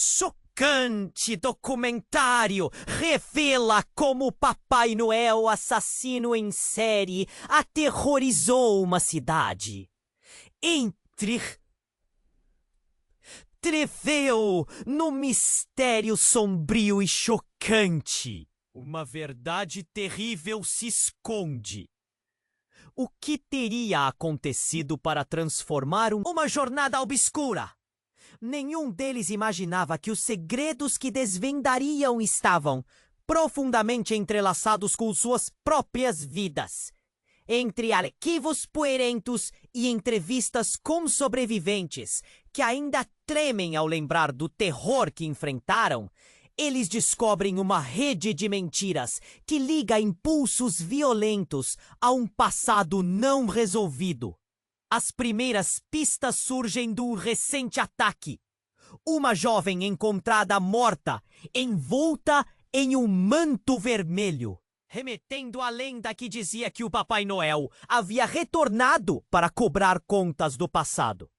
Chocante documentário revela como o Papai Noel assassino em série aterrorizou uma cidade. Entreveu no mistério sombrio e chocante. Uma verdade terrível se esconde. O que teria acontecido para transformar uma jornada obscura? Nenhum deles imaginava que os segredos que desvendariam estavam profundamente entrelaçados com suas próprias vidas. Entre arquivos poerentos e entrevistas com sobreviventes que ainda tremem ao lembrar do terror que enfrentaram, eles descobrem uma rede de mentiras que liga impulsos violentos a um passado não resolvido. As primeiras pistas surgem do recente ataque. Uma jovem encontrada morta, envolta em um manto vermelho, remetendo à lenda que dizia que o Papai Noel havia retornado para cobrar contas do passado.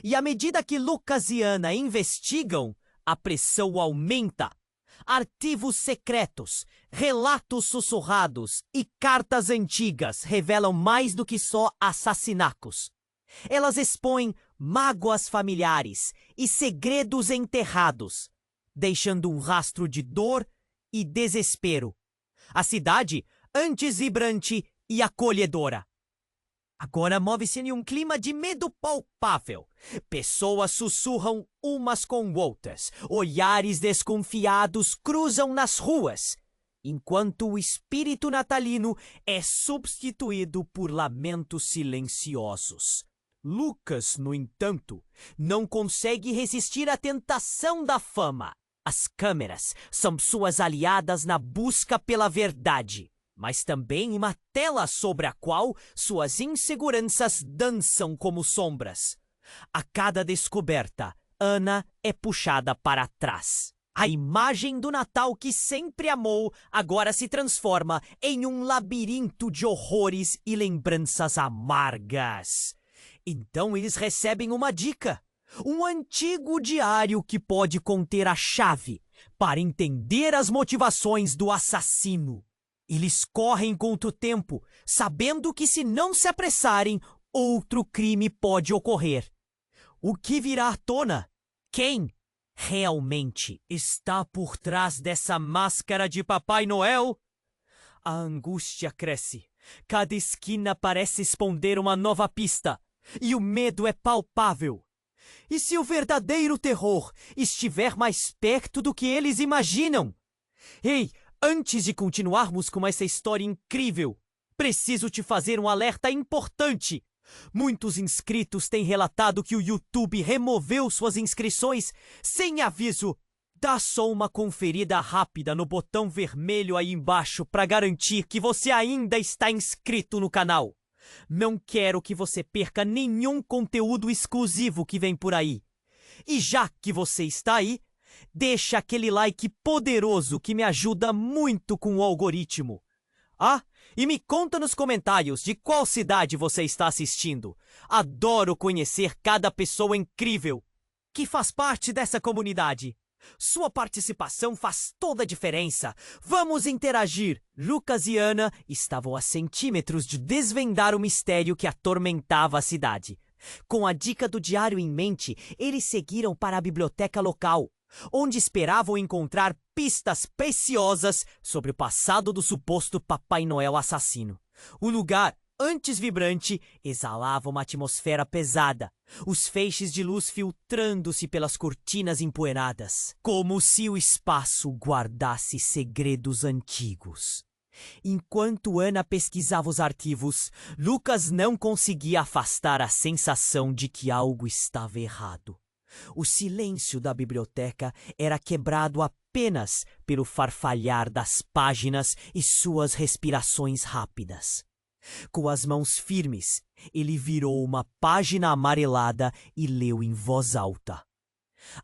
E à medida que Lucas e Ana investigam, a pressão aumenta. Arquivos secretos, relatos sussurrados e cartas antigas revelam mais do que só assassinatos. Elas expõem mágoas familiares e segredos enterrados, deixando um rastro de dor e desespero. A cidade, antes vibrante e acolhedora, agora move-se em um clima de medo palpável. Pessoas sussurram umas com outras. Olhares desconfiados cruzam nas ruas, enquanto o espírito natalino é substituído por lamentos silenciosos. Lucas, no entanto, não consegue resistir à tentação da fama. As câmeras são suas aliadas na busca pela verdade, mas também uma tela sobre a qual suas inseguranças dançam como sombras. A cada descoberta, Ana é puxada para trás. A imagem do Natal que sempre amou agora se transforma em um labirinto de horrores e lembranças amargas. Então eles recebem uma dica. Um antigo diário que pode conter a chave para entender as motivações do assassino. Eles correm contra o tempo, sabendo que se não se apressarem, outro crime pode ocorrer. O que virá à tona? Quem realmente está por trás dessa máscara de Papai Noel? A angústia cresce. Cada esquina parece esconder uma nova pista. E o medo é palpável. E se o verdadeiro terror estiver mais perto do que eles imaginam? Ei, antes de continuarmos com essa história incrível, preciso te fazer um alerta importante. Muitos inscritos têm relatado que o YouTube removeu suas inscrições sem aviso. Dá só uma conferida rápida no botão vermelho aí embaixo para garantir que você ainda está inscrito no canal. Não quero que você perca nenhum conteúdo exclusivo que vem por aí. E já que você está aí, deixa aquele like poderoso que me ajuda muito com o algoritmo. Ah, e me conta nos comentários de qual cidade você está assistindo. Adoro conhecer cada pessoa incrível que faz parte dessa comunidade. Sua participação faz toda a diferença. Vamos interagir. Lucas e Ana estavam a centímetros de desvendar o mistério que atormentava a cidade. Com a dica do diário em mente, eles seguiram para a biblioteca local, onde esperavam encontrar pistas preciosas sobre o passado do suposto Papai Noel assassino. O lugar, antes vibrante, exalava uma atmosfera pesada, os feixes de luz filtrando-se pelas cortinas empoeiradas, como se o espaço guardasse segredos antigos. Enquanto Ana pesquisava os arquivos, Lucas não conseguia afastar a sensação de que algo estava errado. O silêncio da biblioteca era quebrado apenas pelo farfalhar das páginas e suas respirações rápidas. Com as mãos firmes, ele virou uma página amarelada e leu em voz alta.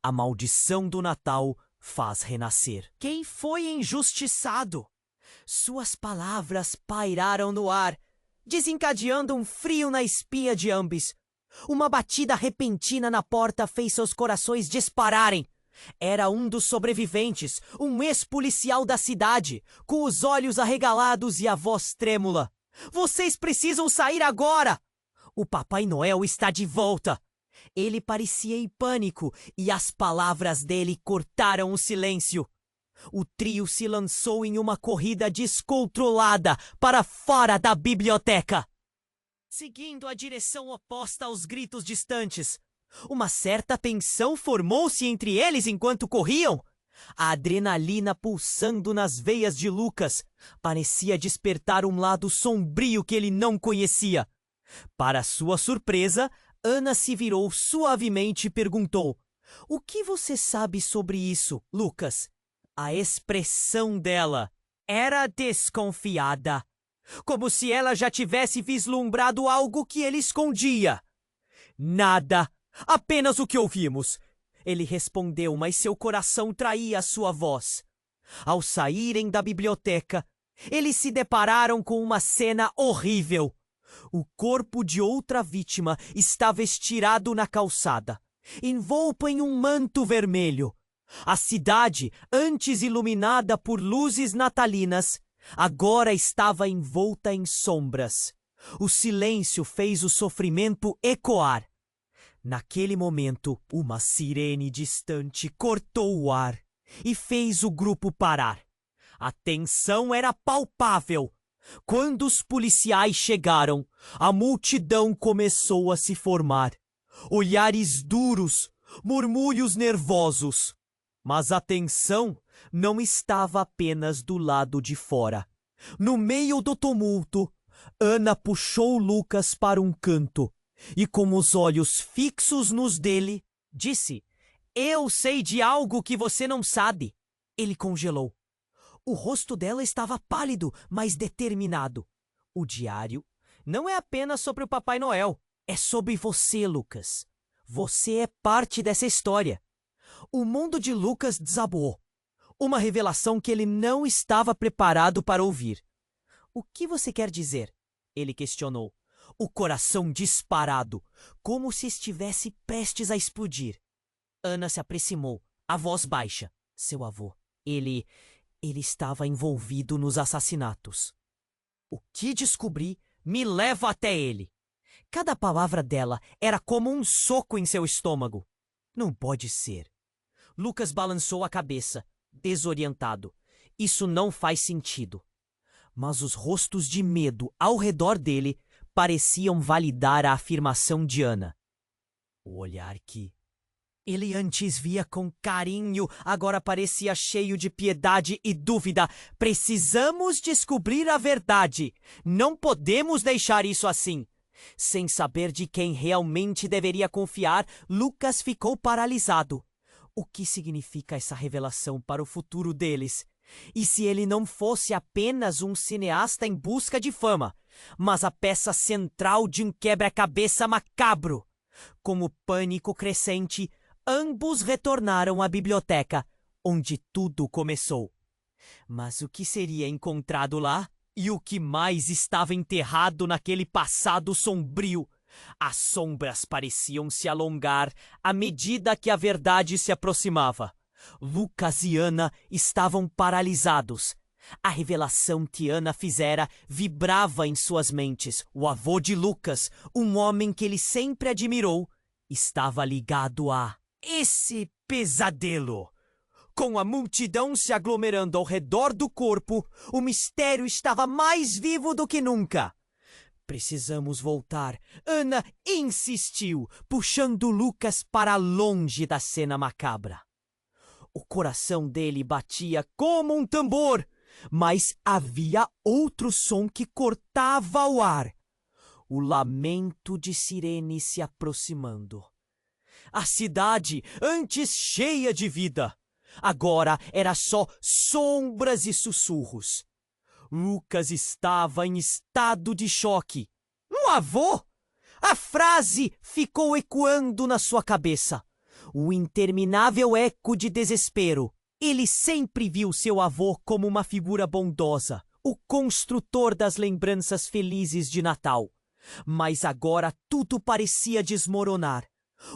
A maldição do Natal faz renascer. Quem foi injustiçado? Suas palavras pairaram no ar, desencadeando um frio na espinha de ambos. Uma batida repentina na porta fez seus corações dispararem. Era um dos sobreviventes, um ex-policial da cidade, com os olhos arregalados e a voz trêmula. Vocês precisam sair agora! O Papai Noel está de volta! Ele parecia em pânico e as palavras dele cortaram o silêncio. O trio se lançou em uma corrida descontrolada para fora da biblioteca, seguindo a direção oposta aos gritos distantes. Uma certa tensão formou-se entre eles enquanto corriam. A adrenalina pulsando nas veias de Lucas parecia despertar um lado sombrio que ele não conhecia. Para sua surpresa, Ana se virou suavemente e perguntou: "O que você sabe sobre isso, Lucas?" A expressão dela era desconfiada, como se ela já tivesse vislumbrado algo que ele escondia. "Nada, apenas o que ouvimos", ele respondeu, mas seu coração traía sua voz. Ao saírem da biblioteca, eles se depararam com uma cena horrível. O corpo de outra vítima estava estirado na calçada, envolto em um manto vermelho. A cidade, antes iluminada por luzes natalinas, agora estava envolta em sombras. O silêncio fez o sofrimento ecoar. Naquele momento, uma sirene distante cortou o ar e fez o grupo parar. A tensão era palpável. Quando os policiais chegaram, a multidão começou a se formar. Olhares duros, murmúrios nervosos. Mas a tensão não estava apenas do lado de fora. No meio do tumulto, Ana puxou Lucas para um canto e, com os olhos fixos nos dele, disse: "Eu sei de algo que você não sabe." Ele congelou. O rosto dela estava pálido, mas determinado. "O diário não é apenas sobre o Papai Noel. É sobre você, Lucas. Você é parte dessa história." O mundo de Lucas desabou. Uma revelação que ele não estava preparado para ouvir. "O que você quer dizer?" ele questionou, o coração disparado, como se estivesse prestes a explodir. Ana se aproximou, a voz baixa. "Seu avô, ele estava envolvido nos assassinatos." "O que descobri me leva até ele." Cada palavra dela era como um soco em seu estômago. "Não pode ser." Lucas balançou a cabeça, desorientado. "Isso não faz sentido." Mas os rostos de medo ao redor dele pareciam validar a afirmação de Ana. O olhar que ele antes via com carinho agora parecia cheio de piedade e dúvida. "Precisamos descobrir a verdade. Não podemos deixar isso assim." Sem saber de quem realmente deveria confiar, Lucas ficou paralisado. O que significa essa revelação para o futuro deles? E se ele não fosse apenas um cineasta em busca de fama, mas a peça central de um quebra-cabeça macabro? Com o pânico crescente, ambos retornaram à biblioteca, onde tudo começou. Mas o que seria encontrado lá? E o que mais estava enterrado naquele passado sombrio? As sombras pareciam se alongar à medida que a verdade se aproximava. Lucas e Ana estavam paralisados. A revelação que Ana fizera vibrava em suas mentes. O avô de Lucas, um homem que ele sempre admirou, estava ligado a esse pesadelo. Com a multidão se aglomerando ao redor do corpo, o mistério estava mais vivo do que nunca. "Precisamos voltar." Ana insistiu, puxando Lucas para longe da cena macabra. O coração dele batia como um tambor, mas havia outro som que cortava o ar. O lamento de sirene se aproximando. A cidade, antes cheia de vida, agora era só sombras e sussurros. Lucas estava em estado de choque. "Um avô?" A frase ficou ecoando na sua cabeça. O interminável eco de desespero. Ele sempre viu seu avô como uma figura bondosa, o construtor das lembranças felizes de Natal. Mas agora tudo parecia desmoronar.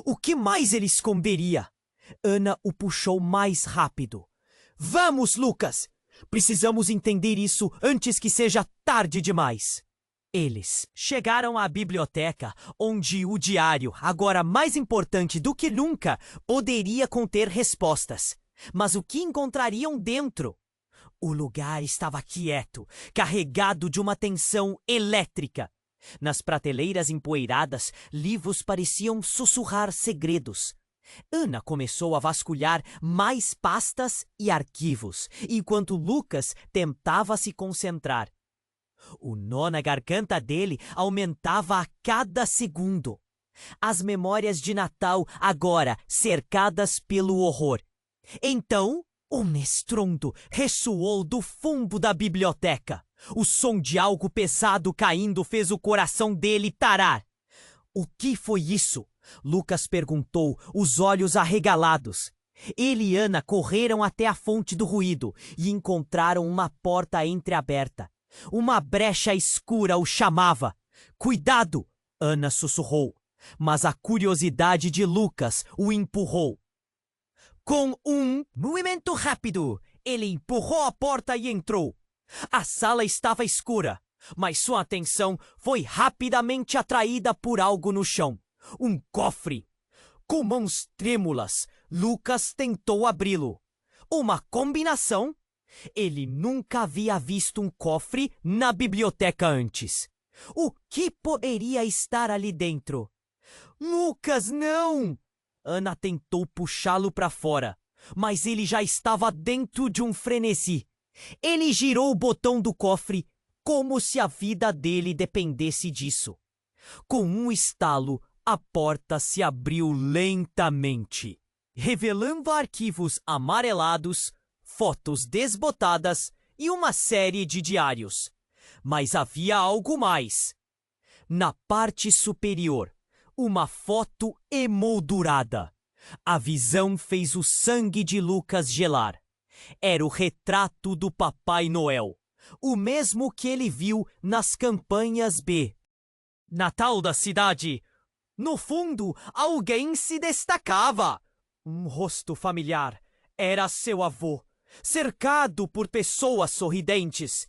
O que mais ele esconderia? Ana o puxou mais rápido. Vamos, Lucas! Precisamos entender isso antes que seja tarde demais. Eles chegaram à biblioteca, onde o diário, agora mais importante do que nunca, poderia conter respostas. Mas o que encontrariam dentro? O lugar estava quieto, carregado de uma tensão elétrica. Nas prateleiras empoeiradas, livros pareciam sussurrar segredos. Ana começou a vasculhar mais pastas e arquivos, enquanto Lucas tentava se concentrar. O nó na garganta dele aumentava a cada segundo. As memórias de Natal agora cercadas pelo horror. Então, um estrondo ressoou do fundo da biblioteca. O som de algo pesado caindo fez o coração dele tarar. O que foi isso? Lucas perguntou, os olhos arregalados. Ele e Ana correram até a fonte do ruído e encontraram uma porta entreaberta. Uma brecha escura o chamava. Cuidado! Ana sussurrou, mas a curiosidade de Lucas o empurrou. Com um movimento rápido, ele empurrou a porta e entrou. A sala estava escura, mas sua atenção foi rapidamente atraída por algo no chão. Um cofre. Com mãos trêmulas, Lucas tentou abri-lo. Uma combinação? Ele nunca havia visto um cofre na biblioteca antes. O que poderia estar ali dentro? Lucas, não! Ana tentou puxá-lo para fora, mas ele já estava dentro de um frenesi. Ele girou o botão do cofre como se a vida dele dependesse disso. Com um estalo, a porta se abriu lentamente, revelando arquivos amarelados, fotos desbotadas e uma série de diários. Mas havia algo mais. Na parte superior, uma foto emoldurada. A visão fez o sangue de Lucas gelar. Era o retrato do Papai Noel, o mesmo que ele viu nas campanhas B. Natal da cidade. No fundo, alguém se destacava. Um rosto familiar. Era seu avô, cercado por pessoas sorridentes.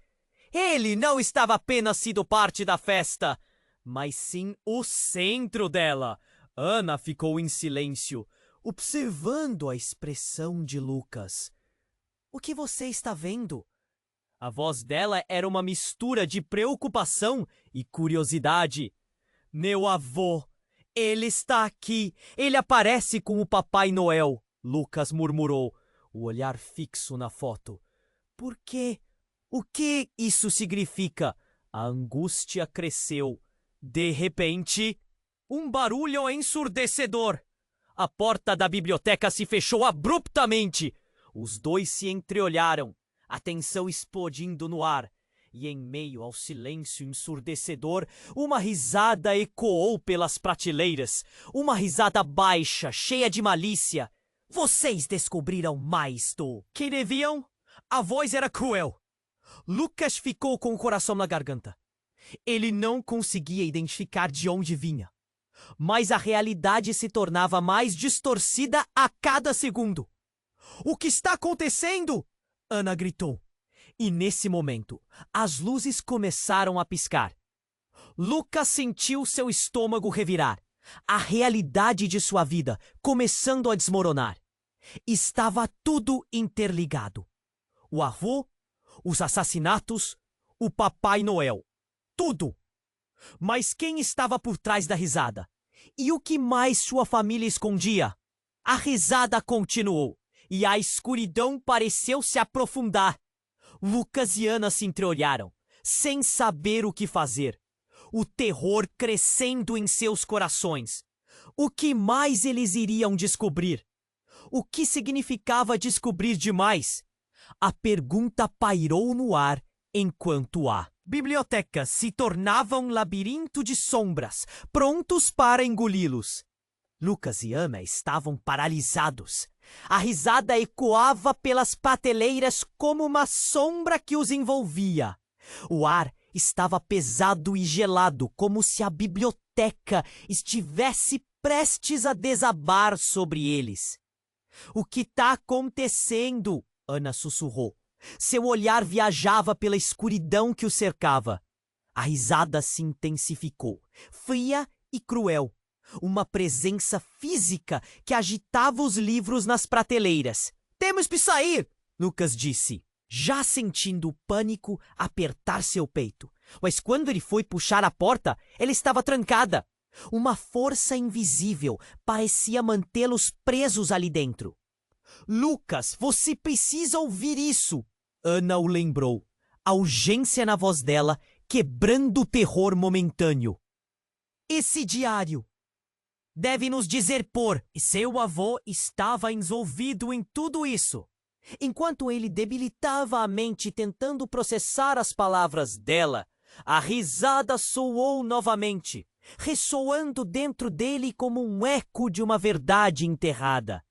Ele não estava apenas sido parte da festa, mas sim o centro dela. Ana ficou em silêncio, observando a expressão de Lucas. O que você está vendo? A voz dela era uma mistura de preocupação e curiosidade. Meu avô, ele está aqui. Ele aparece com o Papai Noel, Lucas murmurou, o olhar fixo na foto. Por quê? O que isso significa? A angústia cresceu. De repente, um barulho ensurdecedor. A porta da biblioteca se fechou abruptamente. Os dois se entreolharam, a tensão explodindo no ar. E em meio ao silêncio ensurdecedor, uma risada ecoou pelas prateleiras. Uma risada baixa, cheia de malícia. Vocês descobriram mais do que deviam? A voz era cruel. Lucas ficou com o coração na garganta. Ele não conseguia identificar de onde vinha. Mas a realidade se tornava mais distorcida a cada segundo. O que está acontecendo? Ana gritou. E nesse momento, as luzes começaram a piscar. Lucas sentiu seu estômago revirar. A realidade de sua vida começando a desmoronar. Estava tudo interligado. O avô, os assassinatos, o Papai Noel. Tudo! Mas quem estava por trás da risada? E o que mais sua família escondia? A risada continuou, e a escuridão pareceu se aprofundar. Lucas e Ana se entreolharam, sem saber o que fazer. O terror crescendo em seus corações. O que mais eles iriam descobrir? O que significava descobrir demais? A pergunta pairou no ar enquanto a biblioteca se tornava um labirinto de sombras, prontos para engoli-los. Lucas e Ana estavam paralisados. A risada ecoava pelas prateleiras como uma sombra que os envolvia. O ar estava pesado e gelado, como se a biblioteca estivesse prestes a desabar sobre eles. O que tá acontecendo? Ana sussurrou. Seu olhar viajava pela escuridão que o cercava. A risada se intensificou, fria e cruel. Uma presença física que agitava os livros nas prateleiras. Temos que sair, Lucas disse, já sentindo o pânico apertar seu peito. Mas quando ele foi puxar a porta, ela estava trancada. Uma força invisível parecia mantê-los presos ali dentro. Lucas, você precisa ouvir isso! Ana o lembrou, a urgência na voz dela quebrando o terror momentâneo. Esse diário deve nos dizer e seu avô estava envolvido em tudo isso. Enquanto ele debilitava a mente tentando processar as palavras dela, a risada soou novamente, ressoando dentro dele como um eco de uma verdade enterrada.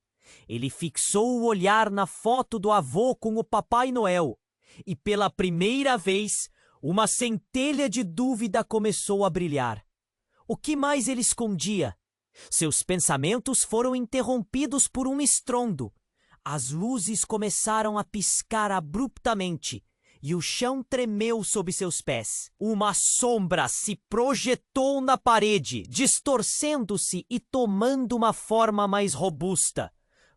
Ele fixou o olhar na foto do avô com o Papai Noel, e pela primeira vez, uma centelha de dúvida começou a brilhar. O que mais ele escondia? Seus pensamentos foram interrompidos por um estrondo. As luzes começaram a piscar abruptamente e o chão tremeu sob seus pés. Uma sombra se projetou na parede, distorcendo-se e tomando uma forma mais robusta.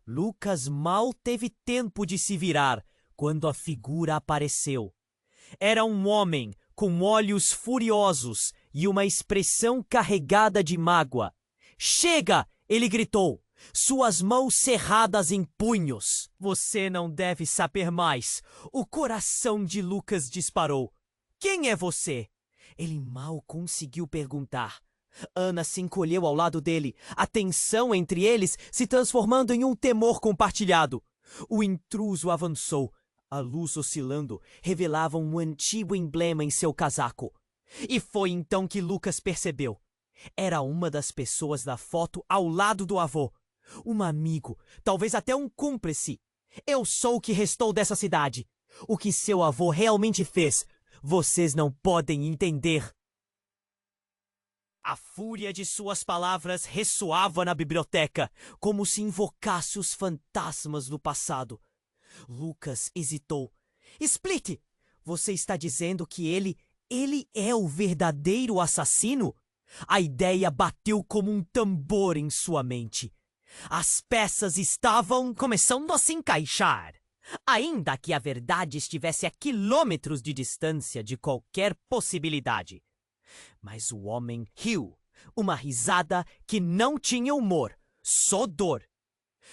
Lucas mal teve tempo de se virar quando a figura apareceu. Era um homem com olhos furiosos e uma expressão carregada de mágoa. Chega! Ele gritou, suas mãos cerradas em punhos. Você não deve saber mais. O coração de Lucas disparou. Quem é você? Ele mal conseguiu perguntar. Ana se encolheu ao lado dele, a tensão entre eles se transformando em um temor compartilhado. O intruso avançou. A luz oscilando revelava um antigo emblema em seu casaco. E foi então que Lucas percebeu. Era uma das pessoas da foto ao lado do avô. Um amigo, talvez até um cúmplice. Eu sou o que restou dessa cidade. O que seu avô realmente fez, vocês não podem entender. A fúria de suas palavras ressoava na biblioteca, como se invocasse os fantasmas do passado. Lucas hesitou. Explique! Você está dizendo que ele é o verdadeiro assassino? A ideia bateu como um tambor em sua mente. As peças estavam começando a se encaixar. Ainda que a verdade estivesse a quilômetros de distância de qualquer possibilidade. Mas o homem riu, uma risada que não tinha humor, só dor.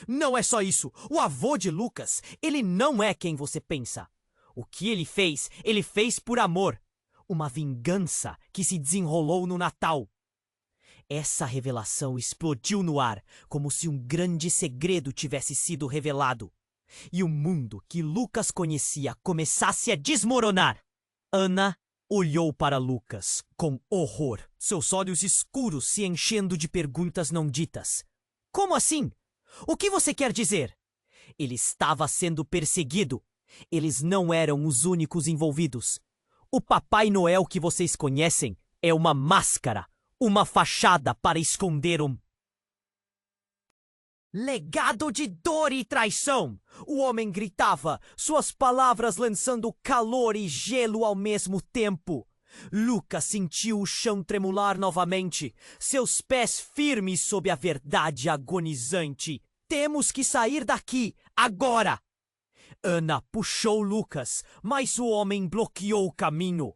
Não é só isso. O avô de Lucas, ele não é quem você pensa. O que ele fez por amor. Uma vingança que se desenrolou no Natal. Essa revelação explodiu no ar, como se um grande segredo tivesse sido revelado. E o mundo que Lucas conhecia começasse a desmoronar. Ana olhou para Lucas com horror, seus olhos escuros se enchendo de perguntas não ditas. Como assim? O que você quer dizer? Ele estava sendo perseguido. Eles não eram os únicos envolvidos. O Papai Noel que vocês conhecem é uma máscara, uma fachada para esconder um legado de dor e traição. O homem gritava, suas palavras lançando calor e gelo ao mesmo tempo. Lucas sentiu o chão tremular novamente, seus pés firmes sob a verdade agonizante. Temos que sair daqui, agora! Ana puxou Lucas, mas o homem bloqueou o caminho.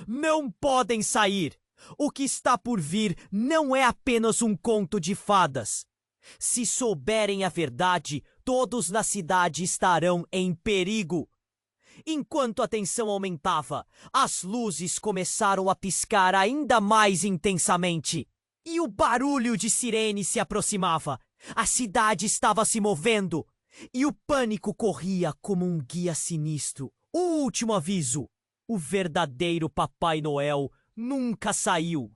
Não podem sair! O que está por vir não é apenas um conto de fadas. Se souberem a verdade, todos na cidade estarão em perigo. Enquanto a tensão aumentava, as luzes começaram a piscar ainda mais intensamente. E o barulho de sirene se aproximava. A cidade estava se movendo. E o pânico corria como um guia sinistro. O último aviso. O verdadeiro Papai Noel nunca saiu.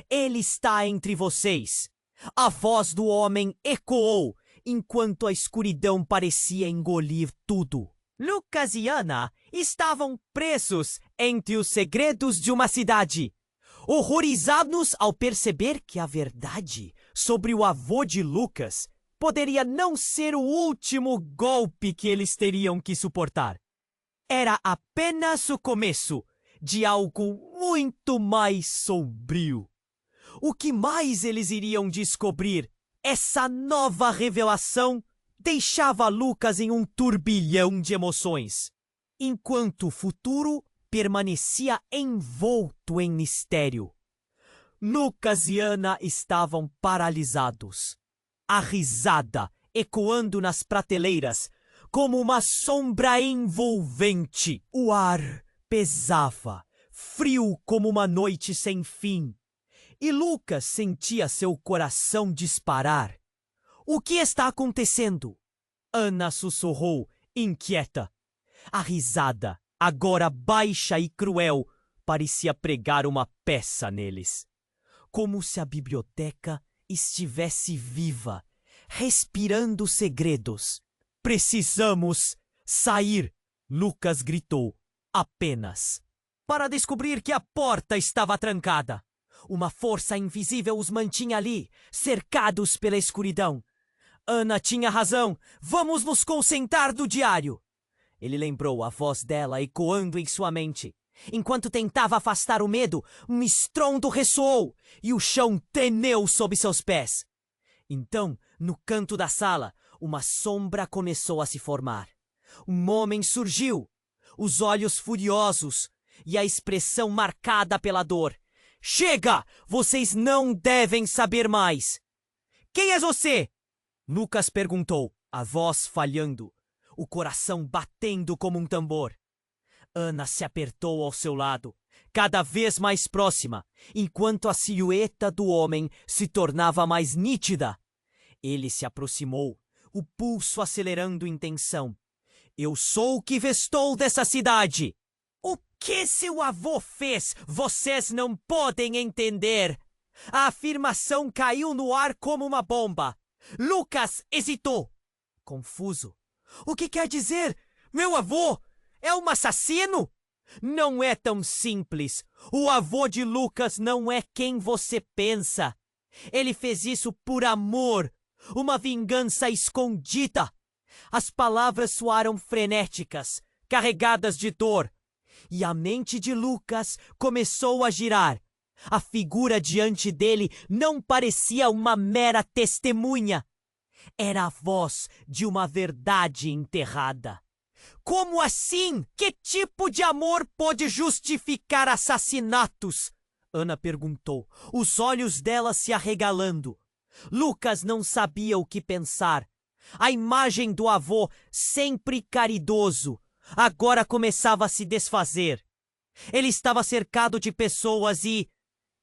Ele está entre vocês. A voz do homem ecoou, enquanto a escuridão parecia engolir tudo. Lucas e Ana estavam presos entre os segredos de uma cidade, horrorizados ao perceber que a verdade sobre o avô de Lucas poderia não ser o último golpe que eles teriam que suportar. Era apenas o começo de algo muito mais sombrio. O que mais eles iriam descobrir? Essa nova revelação deixava Lucas em um turbilhão de emoções, enquanto o futuro permanecia envolto em mistério. Lucas e Ana estavam paralisados, a risada ecoando nas prateleiras como uma sombra envolvente. O ar pesava, frio como uma noite sem fim, e Lucas sentia seu coração disparar. O que está acontecendo? Ana sussurrou, inquieta. A risada, agora baixa e cruel, parecia pregar uma peça neles. Como se a biblioteca estivesse viva, respirando segredos. Precisamos sair, Lucas gritou, apenas, para descobrir que a porta estava trancada. Uma força invisível os mantinha ali, cercados pela escuridão. Ana tinha razão. Vamos nos concentrar no diário. Ele lembrou a voz dela ecoando em sua mente. Enquanto tentava afastar o medo, um estrondo ressoou e o chão tremeu sob seus pés. Então, no canto da sala, uma sombra começou a se formar. Um homem surgiu, os olhos furiosos e a expressão marcada pela dor. Chega! Vocês não devem saber mais! Quem és você? Lucas perguntou, a voz falhando, o coração batendo como um tambor. Ana se apertou ao seu lado, cada vez mais próxima, enquanto a silhueta do homem se tornava mais nítida. Ele se aproximou, o pulso acelerando em tensão. Eu sou o que vestou dessa cidade! O que seu avô fez? Vocês não podem entender! A afirmação caiu no ar como uma bomba. Lucas hesitou, confuso. O que quer dizer? Meu avô é um assassino? Não é tão simples. O avô de Lucas não é quem você pensa. Ele fez isso por amor, uma vingança escondida. As palavras soaram frenéticas, carregadas de dor, e a mente de Lucas começou a girar. A figura diante dele não parecia uma mera testemunha. Era a voz de uma verdade enterrada. Como assim? Que tipo de amor pode justificar assassinatos? Ana perguntou, os olhos dela se arregalando. Lucas não sabia o que pensar. A imagem do avô, sempre caridoso, agora começava a se desfazer. Ele estava cercado de pessoas e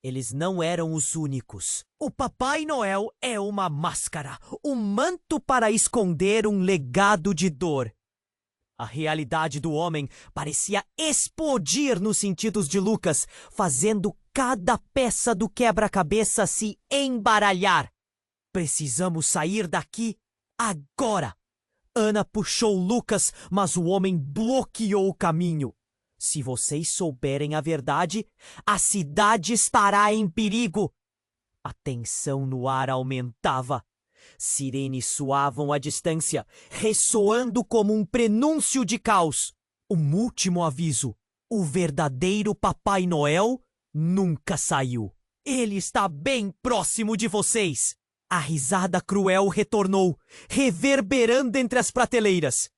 eles não eram os únicos. O Papai Noel é uma máscara, um manto para esconder um legado de dor. A realidade do homem parecia explodir nos sentidos de Lucas, fazendo cada peça do quebra-cabeça se embaralhar. Precisamos sair daqui agora! Ana puxou Lucas, mas o homem bloqueou o caminho. Se vocês souberem a verdade, a cidade estará em perigo. A tensão no ar aumentava. Sirenes soavam à distância, ressoando como um prenúncio de caos. Um último aviso. O verdadeiro Papai Noel nunca saiu. Ele está bem próximo de vocês. A risada cruel retornou, reverberando entre as prateleiras.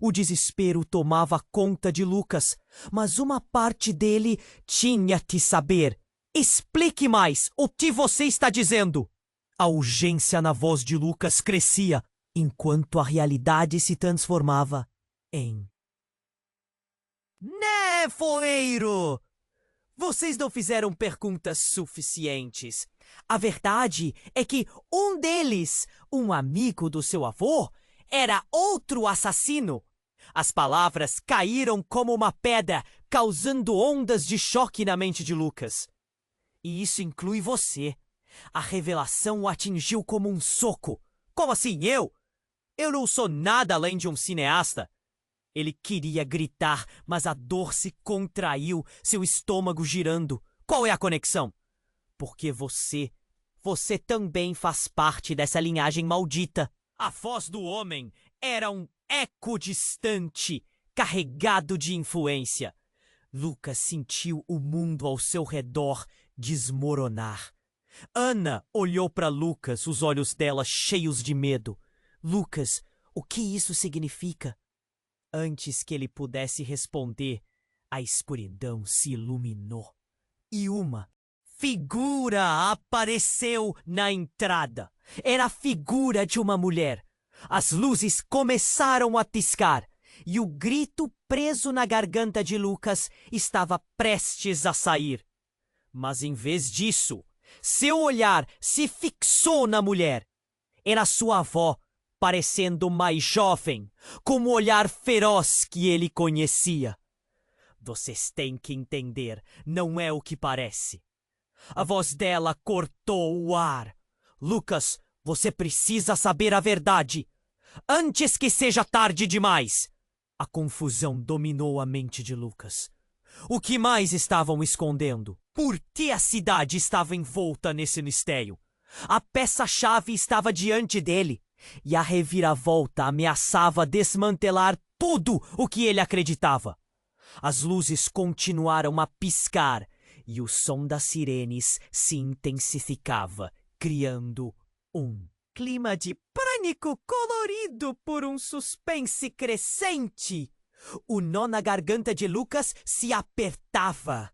O desespero tomava conta de Lucas, mas uma parte dele tinha que saber. Explique mais o que você está dizendo. A urgência na voz de Lucas crescia, enquanto a realidade se transformava em... Nevoeiro! Vocês não fizeram perguntas suficientes. A verdade é que um deles, um amigo do seu avô, era outro assassino. As palavras caíram como uma pedra, causando ondas de choque na mente de Lucas. E isso inclui você. A revelação o atingiu como um soco. Como assim eu? Eu não sou nada além de um cineasta. Ele queria gritar, mas a dor se contraiu, seu estômago girando. Qual é a conexão? Porque você também faz parte dessa linhagem maldita. A voz do homem era um eco distante, carregado de influência. Lucas sentiu o mundo ao seu redor desmoronar. Ana olhou para Lucas, os olhos dela cheios de medo. Lucas, o que isso significa? Antes que ele pudesse responder, a escuridão se iluminou e uma figura apareceu na entrada. Era a figura de uma mulher. As luzes começaram a piscar e o grito preso na garganta de Lucas estava prestes a sair. Mas em vez disso, seu olhar se fixou na mulher. Era sua avó, parecendo mais jovem, com o olhar feroz que ele conhecia. Vocês têm que entender, não é o que parece. A voz dela cortou o ar. Lucas, você precisa saber a verdade, antes que seja tarde demais. A confusão dominou a mente de Lucas. O que mais estavam escondendo? Por que a cidade estava envolta nesse mistério? A peça-chave estava diante dele, e a reviravolta ameaçava desmantelar tudo o que ele acreditava. As luzes continuaram a piscar, e o som das sirenes se intensificava, criando um clima de pânico colorido por um suspense crescente. O nó na garganta de Lucas se apertava.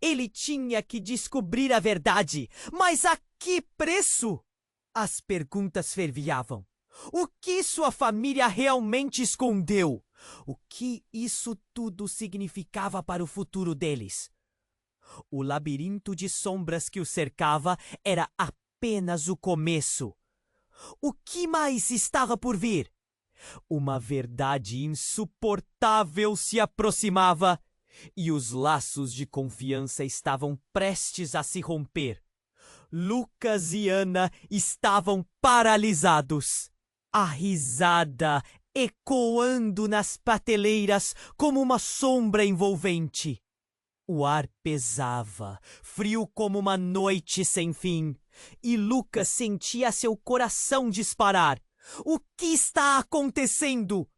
Ele tinha que descobrir a verdade, mas a que preço? As perguntas fervilhavam. O que sua família realmente escondeu? O que isso tudo significava para o futuro deles? O labirinto de sombras que o cercava era apenas o começo. O que mais estava por vir? Uma verdade insuportável se aproximava e os laços de confiança estavam prestes a se romper. Lucas e Ana estavam paralisados. A risada ecoando nas prateleiras como uma sombra envolvente. O ar pesava, frio como uma noite sem fim, e Lucas sentia seu coração disparar. O que está acontecendo?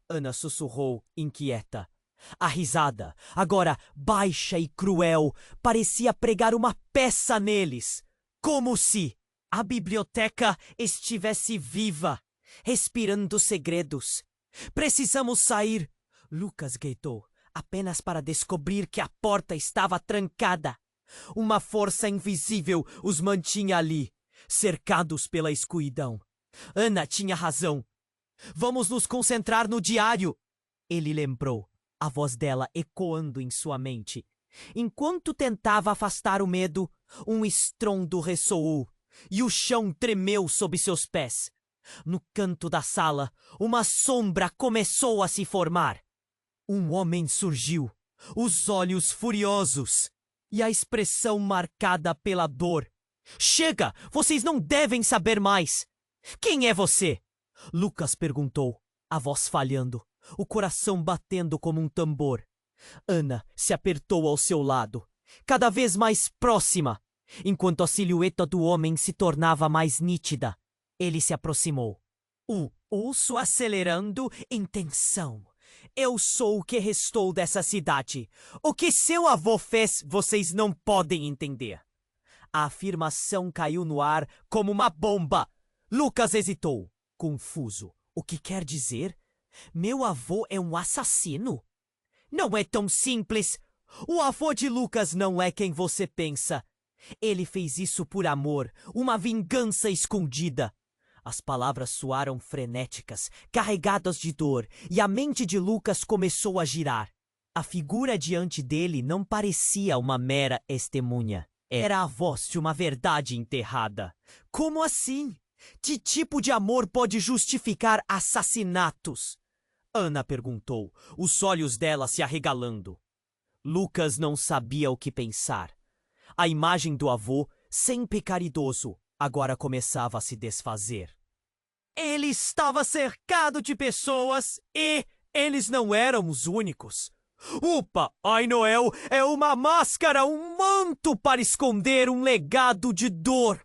Ana sussurrou, inquieta. A risada, agora baixa e cruel, parecia pregar uma peça neles, como se a biblioteca estivesse viva, respirando segredos. Precisamos sair, Lucas gritou, apenas para descobrir que a porta estava trancada. Uma força invisível os mantinha ali, cercados pela escuridão. Ana tinha razão. Vamos nos concentrar no diário, ele lembrou, a voz dela ecoando em sua mente. Enquanto tentava afastar o medo, um estrondo ressoou e o chão tremeu sob seus pés. No canto da sala, uma sombra começou a se formar. Um homem surgiu, os olhos furiosos e a expressão marcada pela dor. Chega! Vocês não devem saber mais! Quem é você? Lucas perguntou, a voz falhando, o coração batendo como um tambor. Ana se apertou ao seu lado, cada vez mais próxima, enquanto a silhueta do homem se tornava mais nítida. Ele se aproximou. O pulso acelerando em tensão. Eu sou o que restou dessa cidade. O que seu avô fez, vocês não podem entender. A afirmação caiu no ar como uma bomba. Lucas hesitou, confuso. O que quer dizer? Meu avô é um assassino? Não é tão simples. O avô de Lucas não é quem você pensa. Ele fez isso por amor, uma vingança escondida. As palavras soaram frenéticas, carregadas de dor, e a mente de Lucas começou a girar. A figura diante dele não parecia uma mera testemunha. Era a voz de uma verdade enterrada. Como assim? Que tipo de amor pode justificar assassinatos? Ana perguntou, os olhos dela se arregalando. Lucas não sabia o que pensar. A imagem do avô, sempre caridoso, agora começava a se desfazer. Ele estava cercado de pessoas e eles não eram os únicos. Upa, Ai Noel é uma máscara, um manto para esconder um legado de dor.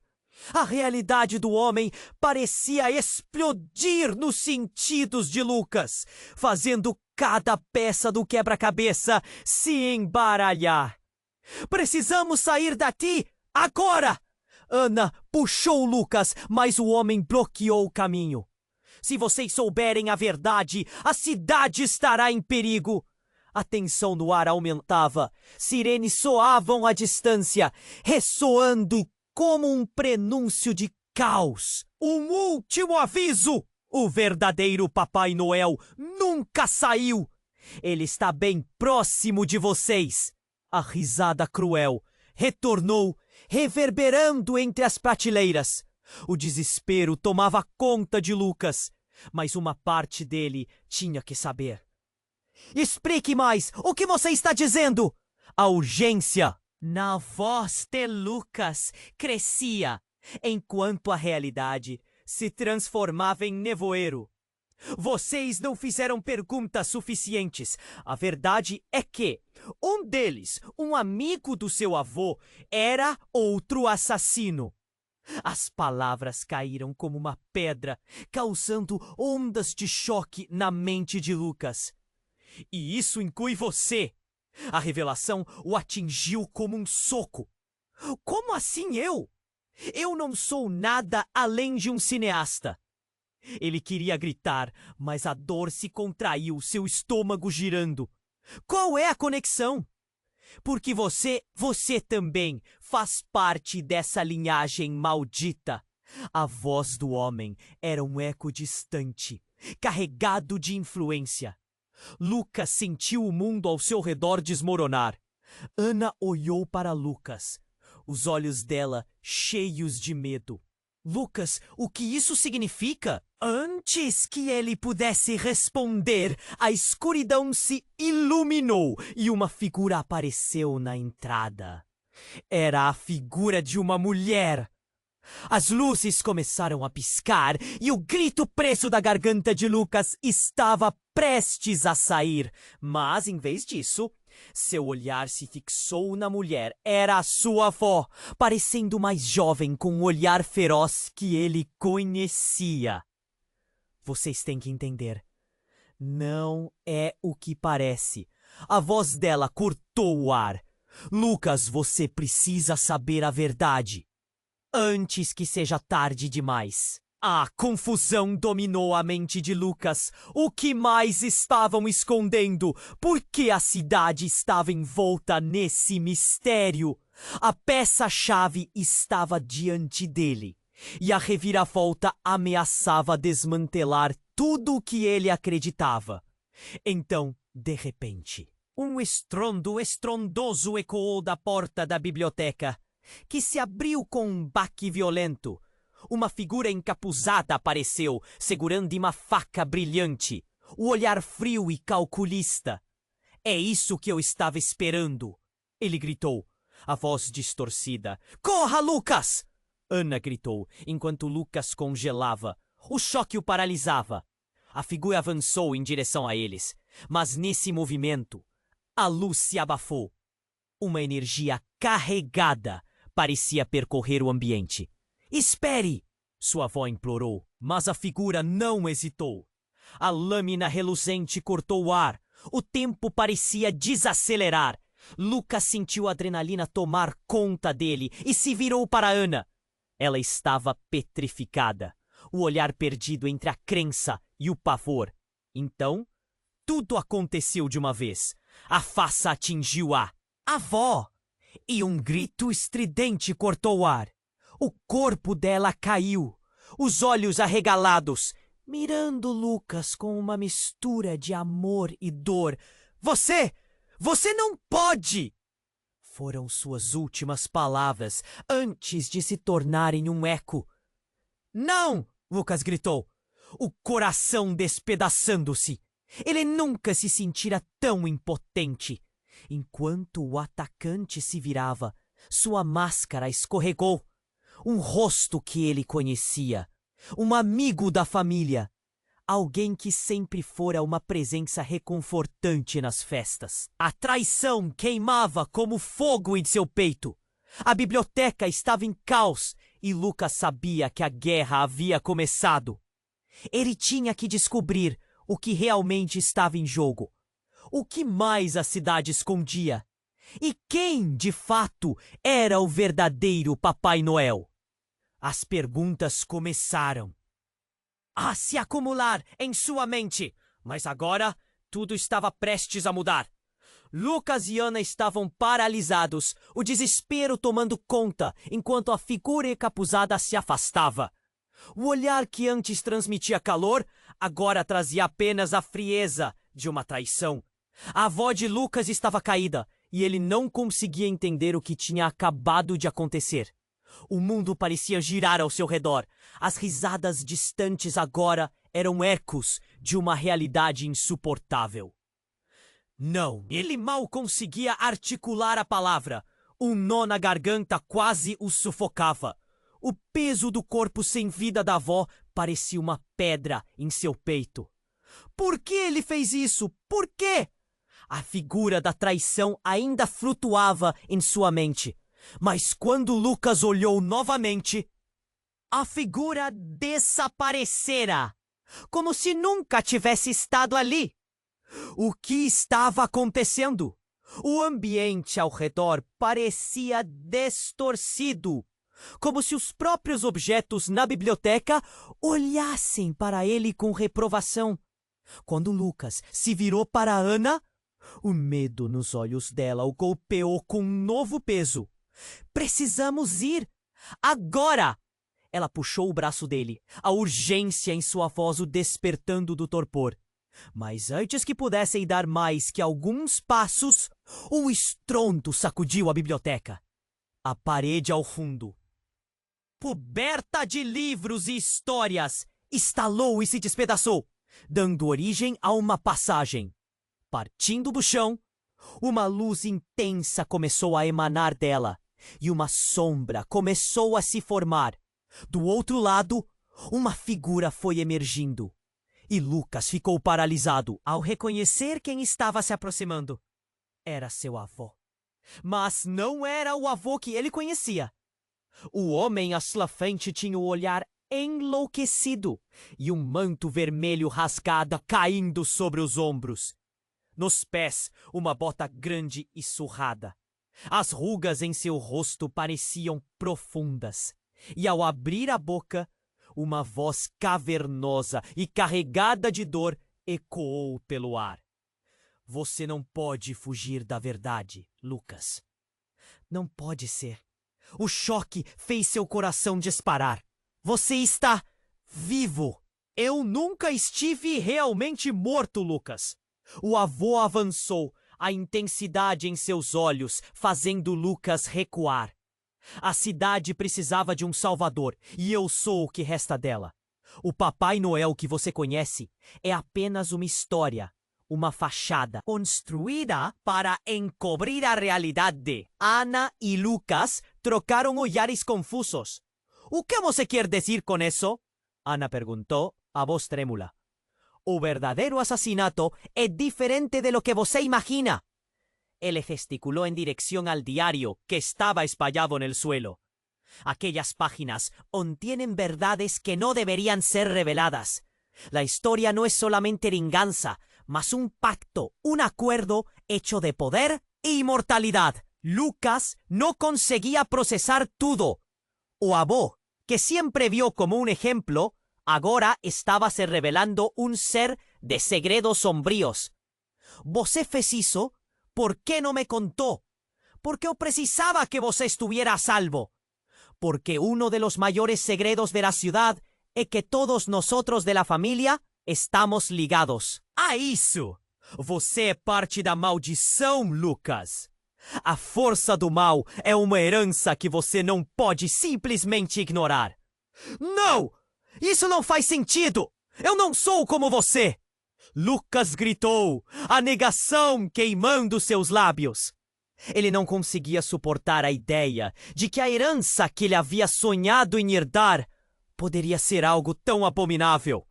A realidade do homem parecia explodir nos sentidos de Lucas, fazendo cada peça do quebra-cabeça se embaralhar. Precisamos sair daqui agora! Ana puxou Lucas, mas o homem bloqueou o caminho. Se vocês souberem a verdade, a cidade estará em perigo. A tensão no ar aumentava. Sirenes soavam à distância, ressoando como um prenúncio de caos. Um último aviso! O verdadeiro Papai Noel nunca saiu. Ele está bem próximo de vocês. A risada cruel retornou, reverberando entre as prateleiras. O desespero tomava conta de Lucas, mas uma parte dele tinha que saber. Explique mais! O que você está dizendo? A urgência na voz de Lucas crescia, enquanto a realidade se transformava em nevoeiro. Vocês não fizeram perguntas suficientes. A verdade é que um deles, um amigo do seu avô, era outro assassino. As palavras caíram como uma pedra, causando ondas de choque na mente de Lucas. E isso inclui você. A revelação o atingiu como um soco. Como assim eu? Eu não sou nada além de um cineasta. Ele queria gritar, mas a dor se contraiu, seu estômago girando. Qual é a conexão? Porque você também faz parte dessa linhagem maldita. A voz do homem era um eco distante, carregado de influência. Lucas sentiu o mundo ao seu redor desmoronar. Ana olhou para Lucas, os olhos dela cheios de medo. Lucas, o que isso significa? Antes que ele pudesse responder, a escuridão se iluminou e uma figura apareceu na entrada. Era a figura de uma mulher. As luzes começaram a piscar e o grito preso da garganta de Lucas estava prestes a sair. Mas, em vez disso, seu olhar se fixou na mulher. Era a sua avó, parecendo mais jovem com o olhar feroz que ele conhecia. Vocês têm que entender. Não é o que parece. A voz dela cortou o ar. Lucas, você precisa saber a verdade. Antes que seja tarde demais. A confusão dominou a mente de Lucas. O que mais estavam escondendo? Por que a cidade estava envolta nesse mistério? A peça-chave estava diante dele, e a reviravolta ameaçava desmantelar tudo o que ele acreditava. Então, de repente, um estrondo estrondoso ecoou da porta da biblioteca, que se abriu com um baque violento. Uma figura encapuzada apareceu, segurando uma faca brilhante, o olhar frio e calculista. É isso que eu estava esperando, ele gritou, a voz distorcida. Corra, Lucas! Ana gritou, enquanto Lucas congelava. O choque o paralisava. A figura avançou em direção a eles, mas nesse movimento, a luz se abafou. Uma energia carregada parecia percorrer o ambiente. Espere! Sua avó implorou, mas a figura não hesitou. A lâmina reluzente cortou o ar. O tempo parecia desacelerar. Lucas sentiu a adrenalina tomar conta dele e se virou para Ana. Ela estava petrificada, o olhar perdido entre a crença e o pavor. Então, tudo aconteceu de uma vez. A faça atingiu a avó. E um grito estridente cortou o ar. O corpo dela caiu, os olhos arregalados, mirando Lucas com uma mistura de amor e dor. Você não pode! Foram suas últimas palavras antes de se tornarem um eco. Não! Lucas gritou, o coração despedaçando-se. Ele nunca se sentira tão impotente. Enquanto o atacante se virava, sua máscara escorregou. Um rosto que ele conhecia. Um amigo da família. Alguém que sempre fora uma presença reconfortante nas festas. A traição queimava como fogo em seu peito. A biblioteca estava em caos e Lucas sabia que a guerra havia começado. Ele tinha que descobrir o que realmente estava em jogo. O que mais a cidade escondia? E quem, de fato, era o verdadeiro Papai Noel? As perguntas começaram a se acumular em sua mente, mas agora tudo estava prestes a mudar. Lucas e Ana estavam paralisados, o desespero tomando conta, enquanto a figura encapuzada se afastava. O olhar que antes transmitia calor, agora trazia apenas a frieza de uma traição. A avó de Lucas estava caída, e ele não conseguia entender o que tinha acabado de acontecer. O mundo parecia girar ao seu redor. As risadas distantes agora eram ecos de uma realidade insuportável. Não, ele mal conseguia articular a palavra. Um nó na garganta quase o sufocava. O peso do corpo sem vida da avó parecia uma pedra em seu peito. Por que ele fez isso? Por quê? A figura da traição ainda flutuava em sua mente. Mas quando Lucas olhou novamente, a figura desaparecera, como se nunca tivesse estado ali. O que estava acontecendo? O ambiente ao redor parecia distorcido, como se os próprios objetos na biblioteca olhassem para ele com reprovação. Quando Lucas se virou para Ana, o medo nos olhos dela o golpeou com um novo peso. Precisamos ir! Agora! Ela puxou o braço dele, a urgência em sua voz o despertando do torpor. Mas antes que pudessem dar mais que alguns passos, um estrondo sacudiu a biblioteca. A parede ao fundo, coberta de livros e histórias, estalou e se despedaçou, dando origem a uma passagem. Partindo do chão, uma luz intensa começou a emanar dela, e uma sombra começou a se formar. Do outro lado, uma figura foi emergindo. E Lucas ficou paralisado ao reconhecer quem estava se aproximando. Era seu avô. Mas não era o avô que ele conhecia. O homem à sua frente tinha o olhar enlouquecido e um manto vermelho rasgado caindo sobre os ombros. Nos pés, uma bota grande e surrada. As rugas em seu rosto pareciam profundas. E ao abrir a boca, uma voz cavernosa e carregada de dor ecoou pelo ar. Você não pode fugir da verdade, Lucas. Não pode ser. O choque fez seu coração disparar. Você está vivo. Eu nunca estive realmente morto, Lucas. O avô avançou, a intensidade em seus olhos fazendo Lucas recuar. A cidade precisava de um salvador, e eu sou o que resta dela. O Papai Noel que você conhece é apenas uma história, uma fachada construída para encobrir a realidade. Ana e Lucas trocaram olhares confusos. O que você quer dizer com isso? Ana perguntou, a voz trêmula. O verdadeiro assassinato é diferente de lo que você imagina. Él gesticuló en dirección al diario que estaba espallado en el suelo. Aquellas páginas contienen verdades que no deberían ser reveladas. La historia no es solamente venganza, mas un pacto, un acuerdo hecho de poder e inmortalidad. Lucas no conseguía procesar todo. O avó, que siempre vio como un ejemplo, agora estaba se revelando un ser de segredos sombríos. Você fez isso? ¿Por qué no me contó? Porque yo precisaba que vos estuviera a salvo. Porque uno de los mayores segredos de la ciudad es que todos nosotros de la familia estamos ligados. A isso! Você é parte da maldição, Lucas. A força do mal é uma herança que você não pode simplesmente ignorar. Não! Isso não faz sentido! Eu não sou como você! Lucas gritou, a negação queimando seus lábios. Ele não conseguia suportar a ideia de que a herança que ele havia sonhado em herdar poderia ser algo tão abominável.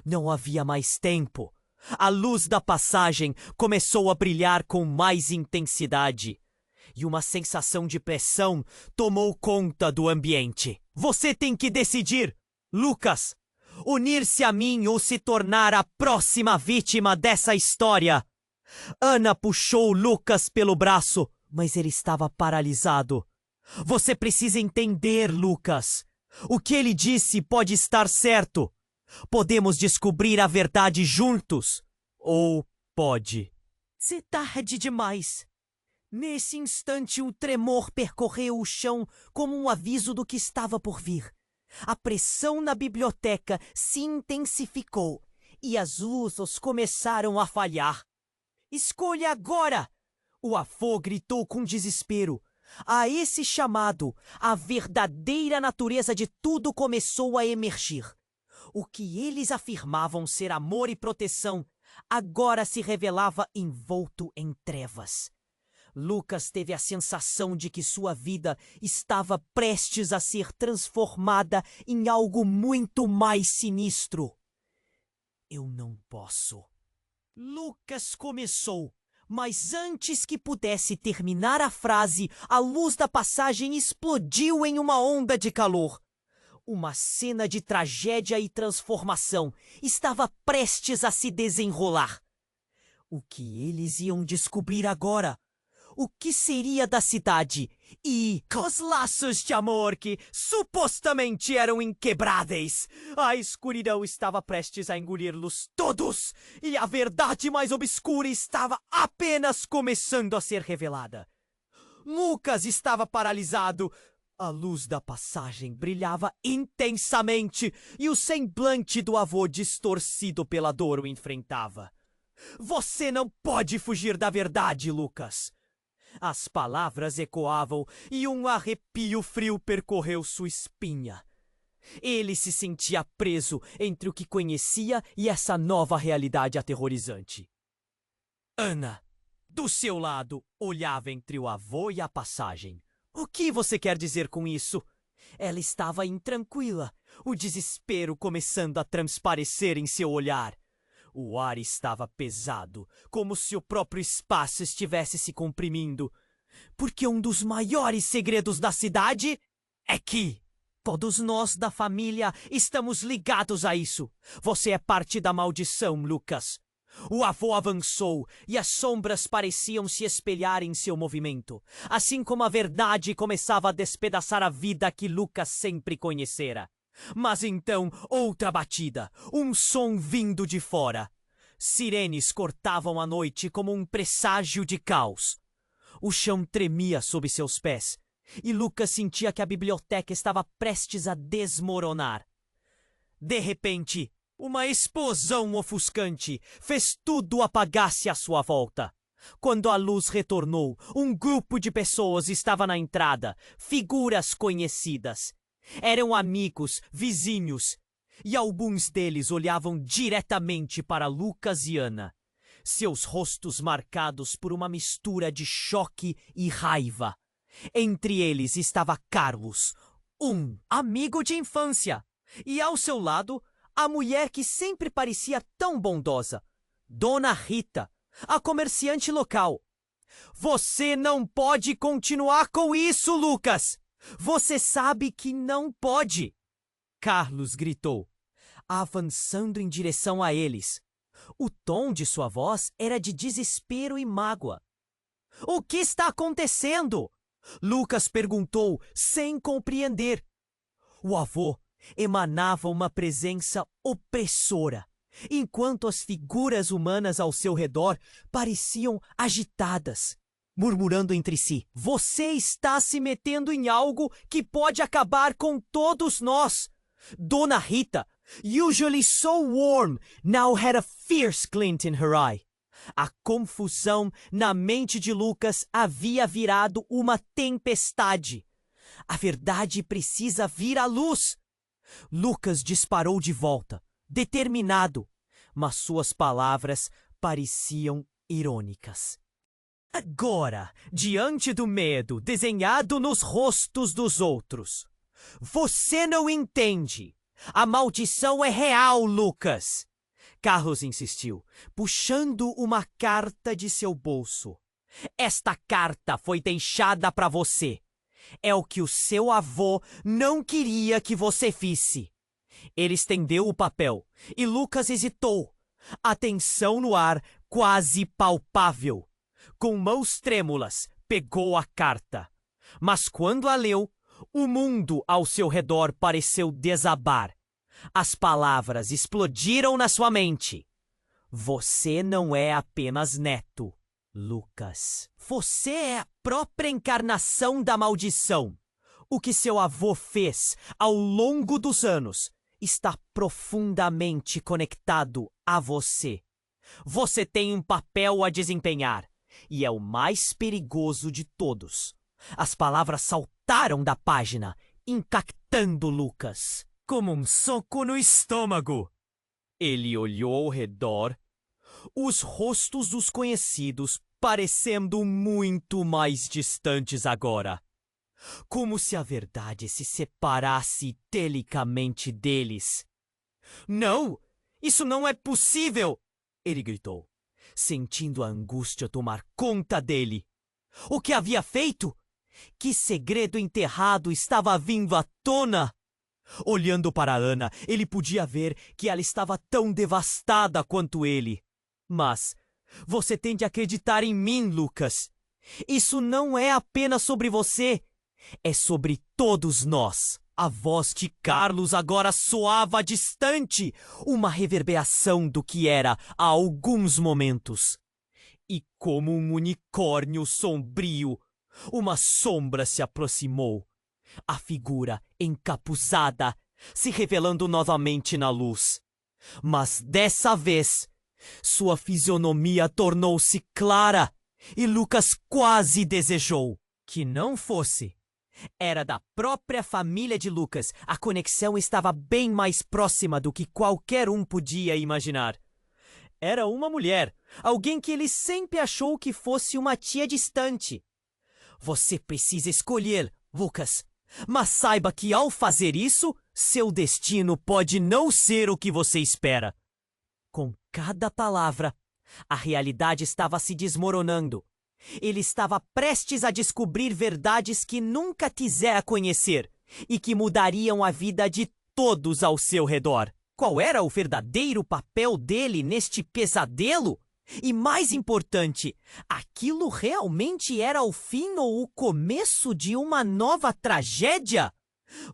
Não havia mais tempo. A luz da passagem começou a brilhar com mais intensidade. e uma sensação de pressão tomou conta do ambiente. Você tem que decidir, Lucas, unir-se a mim ou se tornar a próxima vítima dessa história. Ana puxou Lucas pelo braço, mas ele estava paralisado. Você precisa entender, Lucas. O que ele disse pode estar certo. Podemos descobrir a verdade juntos. Ou pode. Se tarde demais. Nesse instante, um tremor percorreu o chão como um aviso do que estava por vir. A pressão na biblioteca se intensificou e as luzes começaram a falhar. Escolha agora! O avô gritou com desespero. A esse chamado, a verdadeira natureza de tudo começou a emergir. O que eles afirmavam ser amor e proteção agora se revelava envolto em trevas. Lucas teve a sensação de que sua vida estava prestes a ser transformada em algo muito mais sinistro. Eu não posso. Lucas começou, mas antes que pudesse terminar a frase, a luz da passagem explodiu em uma onda de calor. Uma cena de tragédia e transformação estava prestes a se desenrolar. O que eles iam descobrir agora? O que seria da cidade? E os laços de amor que supostamente eram inquebráveis. A escuridão estava prestes a engolir-los todos, e a verdade mais obscura estava apenas começando a ser revelada. Lucas estava paralisado. A luz da passagem brilhava intensamente e o semblante do avô distorcido pela dor o enfrentava. Você não pode fugir da verdade, Lucas. As palavras ecoavam e um arrepio frio percorreu sua espinha. Ele se sentia preso entre o que conhecia e essa nova realidade aterrorizante. Ana, do seu lado, olhava entre o avô e a passagem. O que você quer dizer com isso? Ela estava intranquila, o desespero começando a transparecer em seu olhar. O ar estava pesado, como se o próprio espaço estivesse se comprimindo. Porque um dos maiores segredos da cidade é que todos nós da família estamos ligados a isso. Você é parte da maldição, Lucas. O avô avançou e as sombras pareciam se espelhar em seu movimento, assim como a verdade começava a despedaçar a vida que Lucas sempre conhecera. Mas então, outra batida, um som vindo de fora. Sirenes cortavam a noite como um presságio de caos. O chão tremia sob seus pés, e Lucas sentia que a biblioteca estava prestes a desmoronar. De repente, uma explosão ofuscante fez tudo apagar-se à sua volta. Quando a luz retornou, um grupo de pessoas estava na entrada, figuras conhecidas. Eram amigos, vizinhos, e alguns deles olhavam diretamente para Lucas e Ana, seus rostos marcados por uma mistura de choque e raiva. Entre eles estava Carlos, um amigo de infância, e ao seu lado, a mulher que sempre parecia tão bondosa, Dona Rita, a comerciante local. Você não pode continuar com isso, Lucas! Você sabe que não pode! Carlos gritou, avançando em direção a eles. O tom de sua voz era de desespero e mágoa. O que está acontecendo? Lucas perguntou, sem compreender. O avô emanava uma presença opressora, enquanto as figuras humanas ao seu redor pareciam agitadas, murmurando entre si. Você está se metendo em algo que pode acabar com todos nós. Dona Rita, usually so warm, now had a fierce glint in her eye. A confusão na mente de Lucas havia virado uma tempestade. A verdade precisa vir à luz. Lucas disparou de volta, determinado, mas suas palavras pareciam irônicas. Agora, diante do medo desenhado nos rostos dos outros, você não entende. A maldição é real, Lucas. Carlos insistiu, puxando uma carta de seu bolso. Esta carta foi deixada para você. É o que o seu avô não queria que você fisse. Ele estendeu o papel e Lucas hesitou. A tensão no ar quase palpável. Com mãos trêmulas, pegou a carta. Mas quando a leu, o mundo ao seu redor pareceu desabar. As palavras explodiram na sua mente. Você não é apenas neto, Lucas. Você é a própria encarnação da maldição. O que seu avô fez ao longo dos anos está profundamente conectado a você. Você tem um papel a desempenhar, e é o mais perigoso de todos. As palavras saltaram da página, impactando Lucas como um soco no estômago. Ele olhou ao redor, os rostos dos conhecidos parecendo muito mais distantes agora. Como se a verdade se separasse telicamente deles. Não! Isso não é possível! Ele gritou, sentindo a angústia tomar conta dele. O que havia feito? Que segredo enterrado estava vindo à tona? Olhando para Ana, ele podia ver que ela estava tão devastada quanto ele. Mas você tem de acreditar em mim, Lucas. Isso não é apenas sobre você. É sobre todos nós. A voz de Carlos agora soava distante, uma reverberação do que era há alguns momentos. E como um unicórnio sombrio, uma sombra se aproximou. A figura encapuzada, se revelando novamente na luz. Mas dessa vez, sua fisionomia tornou-se clara e Lucas quase desejou que não fosse. Era da própria família de Lucas. A conexão estava bem mais próxima do que qualquer um podia imaginar. Era uma mulher, alguém que ele sempre achou que fosse uma tia distante. Você precisa escolher, Lucas. Mas saiba que ao fazer isso, seu destino pode não ser o que você espera. Com cada palavra, a realidade estava se desmoronando. Ele estava prestes a descobrir verdades que nunca quisera conhecer e que mudariam a vida de todos ao seu redor. Qual era o verdadeiro papel dele neste pesadelo? E mais importante, aquilo realmente era o fim ou o começo de uma nova tragédia?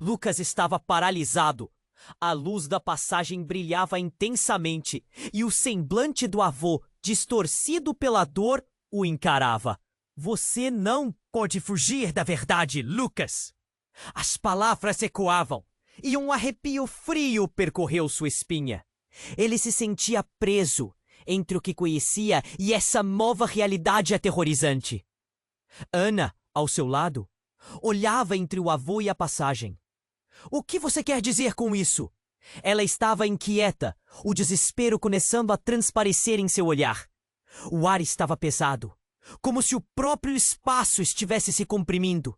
Lucas estava paralisado. A luz da passagem brilhava intensamente e o semblante do avô, distorcido pela dor, o encarava. Você não pode fugir da verdade, Lucas! As palavras ecoavam e um arrepio frio percorreu sua espinha. Ele se sentia preso entre o que conhecia e essa nova realidade aterrorizante. Ana, ao seu lado, olhava entre o avô e a passagem. O que você quer dizer com isso? Ela estava inquieta, o desespero começando a transparecer em seu olhar. O ar estava pesado, como se o próprio espaço estivesse se comprimindo.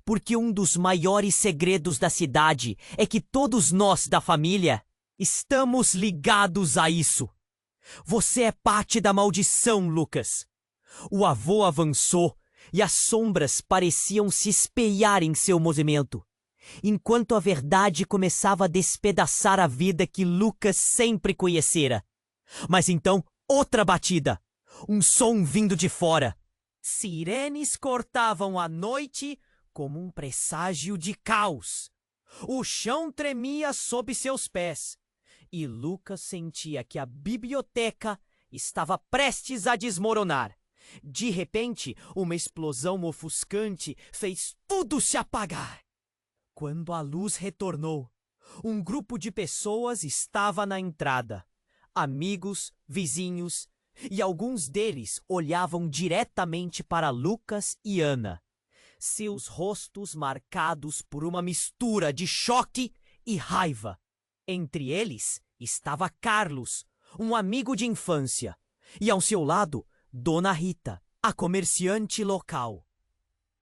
Porque um dos maiores segredos da cidade é que todos nós da família estamos ligados a isso. Você é parte da maldição, Lucas. O avô avançou e as sombras pareciam se espelhar em seu movimento, enquanto a verdade começava a despedaçar a vida que Lucas sempre conhecera. Mas então, outra batida. Um som vindo de fora. Sirenes cortavam a noite como um presságio de caos. O chão tremia sob seus pés. E Lucas sentia que a biblioteca estava prestes a desmoronar. De repente, uma explosão ofuscante fez tudo se apagar. Quando a luz retornou, um grupo de pessoas estava na entrada. Amigos, vizinhos, e alguns deles olhavam diretamente para Lucas e Ana. Seus rostos marcados por uma mistura de choque e raiva. Entre eles estava Carlos, um amigo de infância, e ao seu lado, Dona Rita, a comerciante local.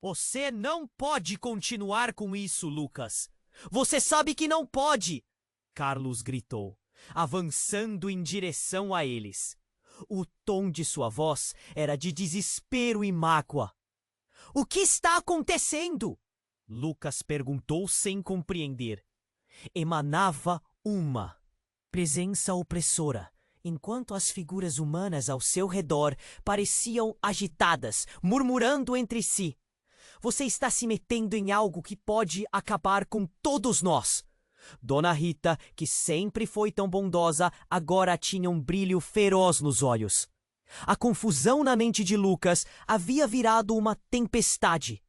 Você não pode continuar com isso, Lucas. Você sabe que não pode! Carlos gritou, avançando em direção a eles. O tom de sua voz era de desespero e mágoa. O que está acontecendo? Lucas perguntou sem compreender. Emanava uma presença opressora, enquanto as figuras humanas ao seu redor pareciam agitadas, murmurando entre si. Você está se metendo em algo que pode acabar com todos nós. Dona Rita, que sempre foi tão bondosa, agora tinha um brilho feroz nos olhos. A confusão na mente de Lucas havia virado uma tempestade.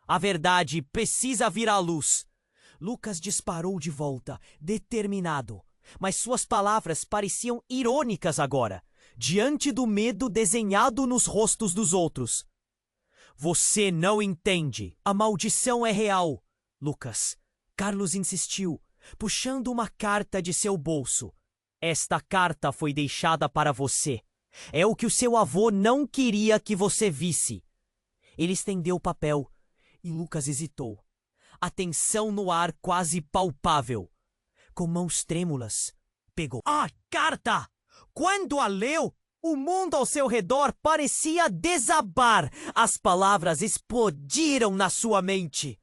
A verdade precisa vir à luz. Lucas disparou de volta, determinado. Mas suas palavras pareciam irônicas agora, diante do medo desenhado nos rostos dos outros. Você não entende. A maldição é real, Lucas. Carlos insistiu, puxando uma carta de seu bolso. Esta carta foi deixada para você. É o que o seu avô não queria que você visse. Ele estendeu o papel e Lucas hesitou. A tensão no ar quase palpável. Com mãos trêmulas, pegou a carta. Quando a leu, o mundo ao seu redor parecia desabar. As palavras explodiram na sua mente.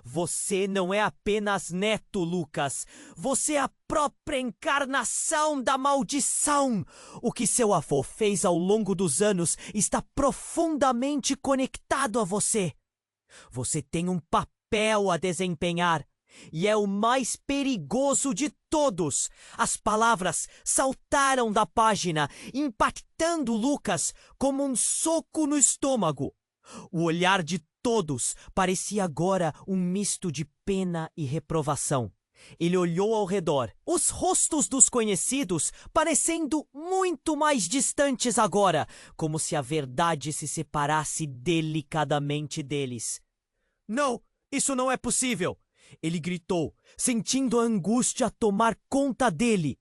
Você não é apenas neto, Lucas. Você é a própria encarnação da maldição. O que seu avô fez ao longo dos anos está profundamente conectado a você. Você tem um papel a desempenhar. E é o mais perigoso de todos. As palavras saltaram da página, impactando Lucas como um soco no estômago. O olhar de todos parecia agora um misto de pena e reprovação. Ele olhou ao redor, os rostos dos conhecidos parecendo muito mais distantes agora, como se a verdade se separasse delicadamente deles. Não, isso não é possível! Ele gritou, sentindo a angústia tomar conta dele.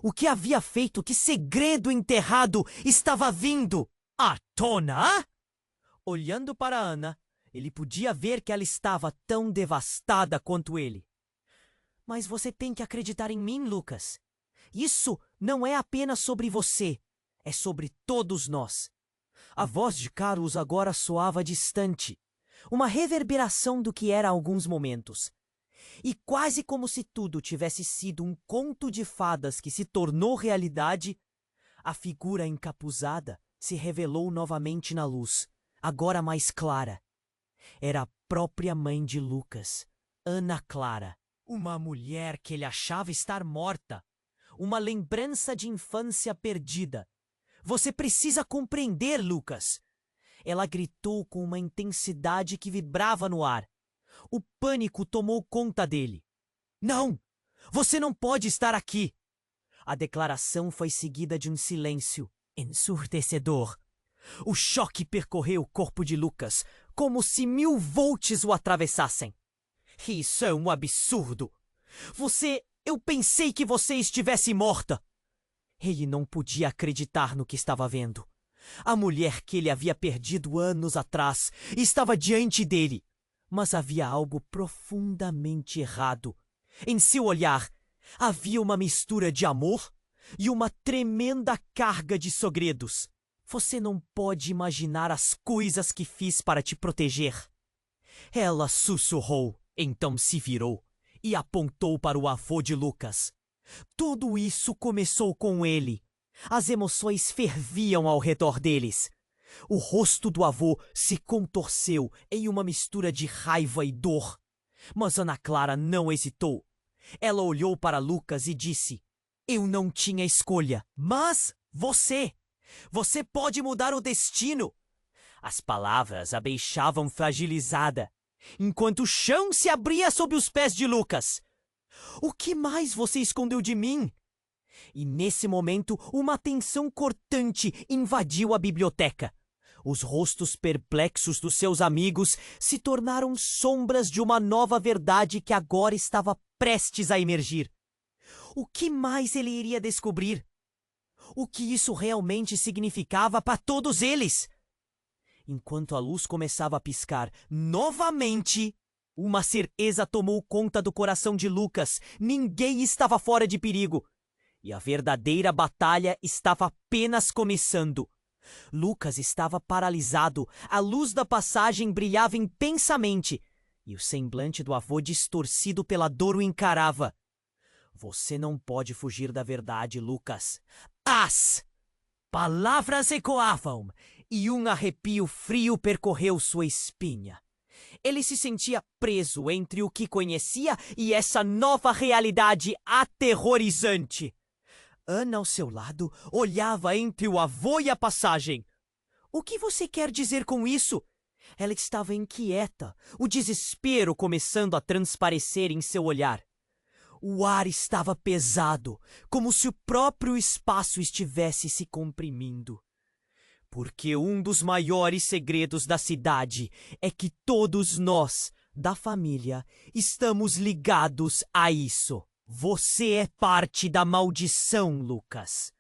O que havia feito? Que segredo enterrado estava vindo à tona? Olhando para Ana, ele podia ver que ela estava tão devastada quanto ele. Mas você tem que acreditar em mim, Lucas. Isso não é apenas sobre você, é sobre todos nós. A voz de Carlos agora soava distante, uma reverberação do que era há alguns momentos. E quase como se tudo tivesse sido um conto de fadas que se tornou realidade, a figura encapuzada se revelou novamente na luz, agora mais clara. Era a própria mãe de Lucas, Ana Clara, uma mulher que ele achava estar morta, uma lembrança de infância perdida. Você precisa compreender, Lucas! Ela gritou com uma intensidade que vibrava no ar. O pânico tomou conta dele. Não! Você não pode estar aqui! A declaração foi seguida de um silêncio ensurdecedor. O choque percorreu o corpo de Lucas, como se 1000 volts o atravessassem. Isso é um absurdo! Eu pensei que você estivesse morta! Ele não podia acreditar no que estava vendo. A mulher que ele havia perdido anos atrás estava diante dele. Mas havia algo profundamente errado. Em seu olhar, havia uma mistura de amor e uma tremenda carga de segredos. Você não pode imaginar as coisas que fiz para te proteger. Ela sussurrou, então se virou e apontou para o avô de Lucas. Tudo isso começou com ele. As emoções ferviam ao redor deles. O rosto do avô se contorceu em uma mistura de raiva e dor. Mas Ana Clara não hesitou. Ela olhou para Lucas e disse: Eu não tinha escolha, mas você pode mudar o destino. As palavras a deixavam fragilizada, enquanto o chão se abria sob os pés de Lucas. O que mais você escondeu de mim? E nesse momento, uma tensão cortante invadiu a biblioteca. Os rostos perplexos dos seus amigos se tornaram sombras de uma nova verdade que agora estava prestes a emergir. O que mais ele iria descobrir? O que isso realmente significava para todos eles? Enquanto a luz começava a piscar novamente, uma certeza tomou conta do coração de Lucas. Ninguém estava fora de perigo. E a verdadeira batalha estava apenas começando. Lucas estava paralisado, a luz da passagem brilhava intensamente, e o semblante do avô distorcido pela dor o encarava. Você não pode fugir da verdade, Lucas. As palavras ecoavam, e um arrepio frio percorreu sua espinha. Ele se sentia preso entre o que conhecia e essa nova realidade aterrorizante. Ana, ao seu lado, olhava entre o avô e a passagem. O que você quer dizer com isso? Ela estava inquieta, o desespero começando a transparecer em seu olhar. O ar estava pesado, como se o próprio espaço estivesse se comprimindo. Porque um dos maiores segredos da cidade é que todos nós, da família, estamos ligados a isso. Você é parte da maldição, Lucas.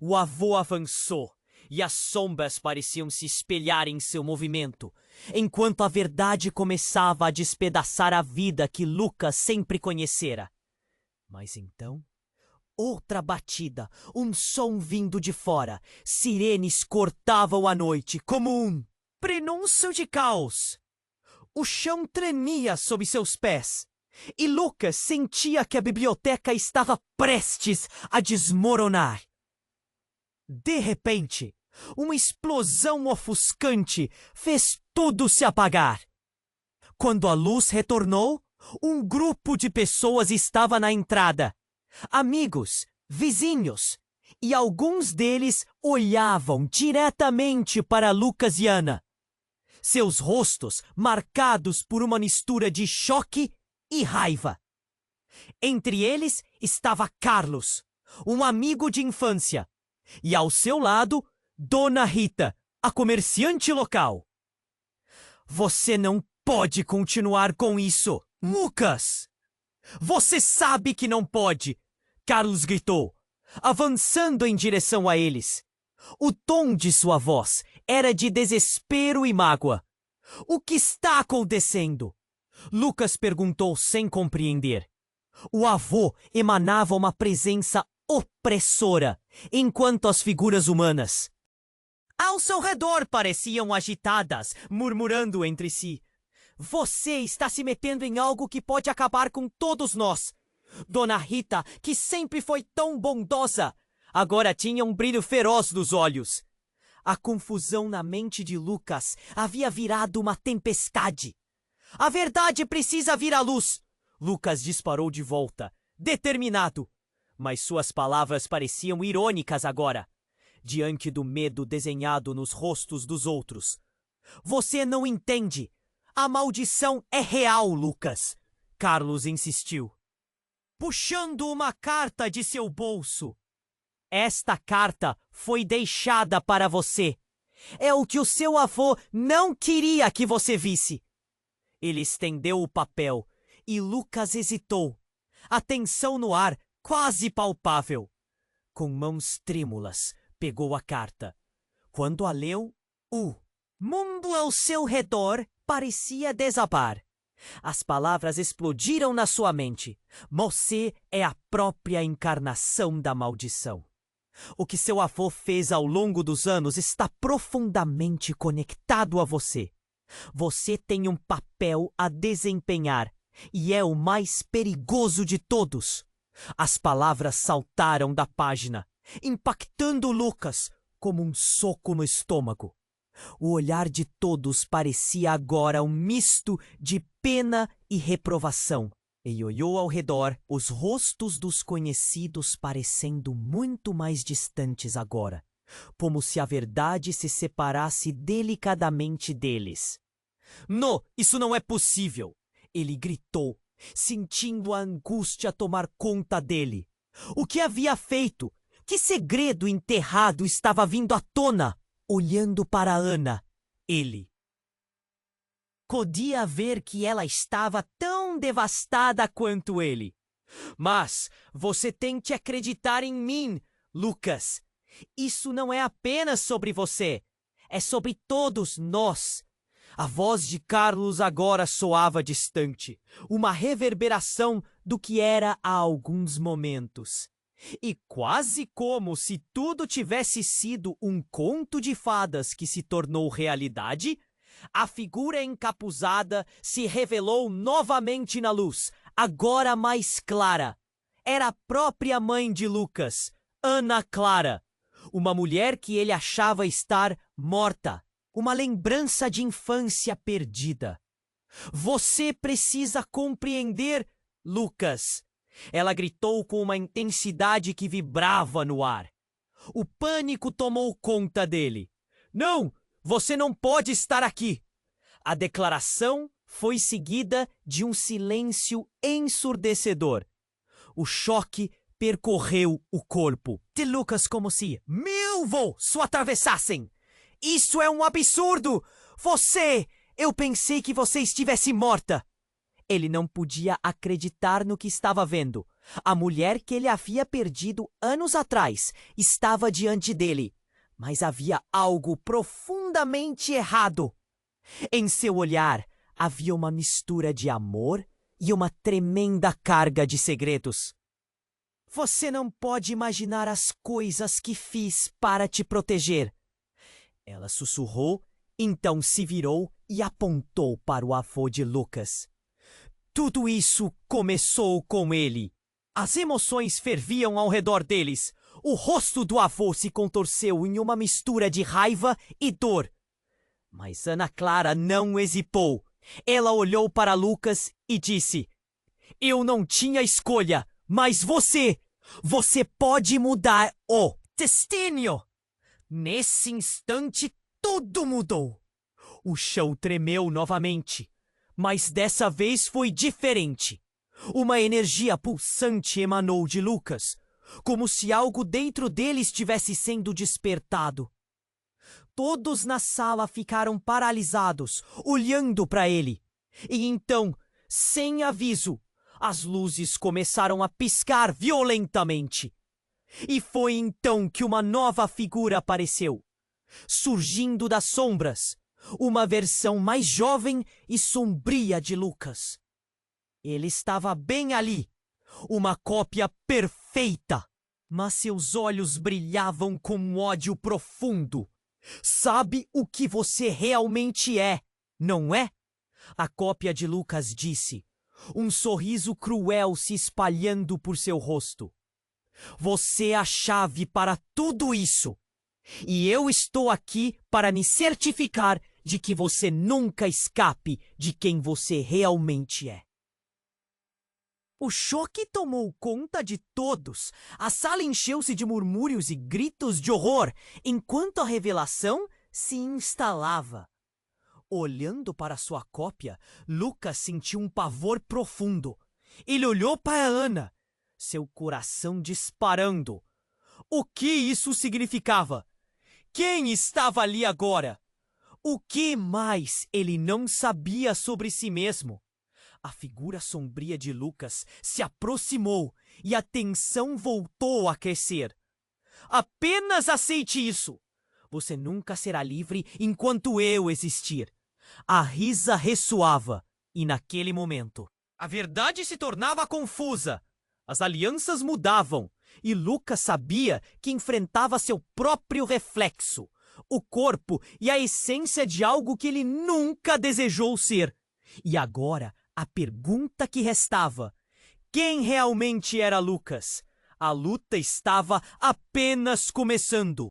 O avô avançou, e as sombras pareciam se espelhar em seu movimento, enquanto a verdade começava a despedaçar a vida que Lucas sempre conhecera. Mas então, outra batida, um som vindo de fora. Sirenes cortavam a noite como um prenúncio de caos. O chão tremia sob seus pés, e Lucas sentia que a biblioteca estava prestes a desmoronar. De repente, uma explosão ofuscante fez tudo se apagar. Quando a luz retornou, um grupo de pessoas estava na entrada. Amigos, vizinhos, e alguns deles olhavam diretamente para Lucas e Ana. Seus rostos marcados por uma mistura de choque e raiva. Entre eles estava Carlos, um amigo de infância, e ao seu lado, Dona Rita, a comerciante local. Você não pode continuar com isso, Lucas! Você sabe que não pode! Carlos gritou, avançando em direção a eles. O tom de sua voz era de desespero e mágoa. O que está acontecendo? Lucas perguntou sem compreender. O avô emanava uma presença opressora, enquanto as figuras humanas ao seu redor pareciam agitadas, murmurando entre si. Você está se metendo em algo que pode acabar com todos nós. Dona Rita, que sempre foi tão bondosa, agora tinha um brilho feroz nos olhos. A confusão na mente de Lucas havia virado uma tempestade. A verdade precisa vir à luz. Lucas disparou de volta, determinado. Mas suas palavras pareciam irônicas agora, diante do medo desenhado nos rostos dos outros. Você não entende. A maldição é real, Lucas. Carlos insistiu, puxando uma carta de seu bolso. Esta carta foi deixada para você. É o que o seu avô não queria que você visse. Ele estendeu o papel e Lucas hesitou. A tensão no ar quase palpável. Com mãos trêmulas, pegou a carta. Quando a leu, o mundo ao seu redor parecia desabar. As palavras explodiram na sua mente. Você é a própria encarnação da maldição. O que seu avô fez ao longo dos anos está profundamente conectado a você. Você tem um papel a desempenhar e é o mais perigoso de todos. As palavras saltaram da página, impactando Lucas como um soco no estômago. O olhar de todos parecia agora um misto de pena e reprovação. E olhou ao redor, os rostos dos conhecidos parecendo muito mais distantes agora, como se a verdade se separasse delicadamente deles. Não, isso não é possível! Ele gritou, sentindo a angústia tomar conta dele. O que havia feito? Que segredo enterrado estava vindo à tona? Olhando para Ana, ele podia ver que ela estava tão devastada quanto ele. Mas você tem que acreditar em mim, Lucas. Isso não é apenas sobre você, é sobre todos nós. A voz de Carlos agora soava distante, uma reverberação do que era há alguns momentos. E quase como se tudo tivesse sido um conto de fadas que se tornou realidade, a figura encapuzada se revelou novamente na luz, agora mais clara. Era a própria mãe de Lucas, Ana Clara, uma mulher que ele achava estar morta, uma lembrança de infância perdida. Você precisa compreender, Lucas. Ela gritou com uma intensidade que vibrava no ar. O pânico tomou conta dele. Não, você não pode estar aqui. A declaração foi seguida de um silêncio ensurdecedor. O choque percorreu o corpo de Lucas como se 1000 voos o atravessassem. Isso é um absurdo! Eu pensei que você estivesse morta. Ele não podia acreditar no que estava vendo. A mulher que ele havia perdido anos atrás estava diante dele. Mas havia algo profundamente errado. Em seu olhar havia uma mistura de amor e uma tremenda carga de segredos. Você não pode imaginar as coisas que fiz para te proteger. Ela sussurrou, então se virou e apontou para o avô de Lucas. Tudo isso começou com ele. As emoções ferviam ao redor deles. O rosto do avô se contorceu em uma mistura de raiva e dor. Mas Ana Clara não hesitou. Ela olhou para Lucas e disse: Eu não tinha escolha, mas você pode mudar o destino. Nesse instante, tudo mudou. O chão tremeu novamente. Mas dessa vez foi diferente. Uma energia pulsante emanou de Lucas, como se algo dentro dele estivesse sendo despertado. Todos na sala ficaram paralisados, olhando para ele. E então, sem aviso, as luzes começaram a piscar violentamente. E foi então que uma nova figura apareceu, surgindo das sombras. Uma versão mais jovem e sombria de Lucas. Ele estava bem ali, uma cópia perfeita, mas seus olhos brilhavam com um ódio profundo. Sabe o que você realmente é, não é? A cópia de Lucas disse, um sorriso cruel se espalhando por seu rosto. Você é a chave para tudo isso. E eu estou aqui para me certificar de que você nunca escape de quem você realmente é. O choque tomou conta de todos. A sala encheu-se de murmúrios e gritos de horror, enquanto a revelação se instalava. Olhando para sua cópia, Lucas sentiu um pavor profundo. Ele olhou para Ana, seu coração disparando. O que isso significava? Quem estava ali agora? O que mais ele não sabia sobre si mesmo? A figura sombria de Lucas se aproximou e a tensão voltou a crescer. Apenas aceite isso. Você nunca será livre enquanto eu existir. A risa ressoava e naquele momento a verdade se tornava confusa. As alianças mudavam e Lucas sabia que enfrentava seu próprio reflexo. O corpo e a essência de algo que ele nunca desejou ser. E agora, a pergunta que restava: quem realmente era Lucas? A luta estava apenas começando.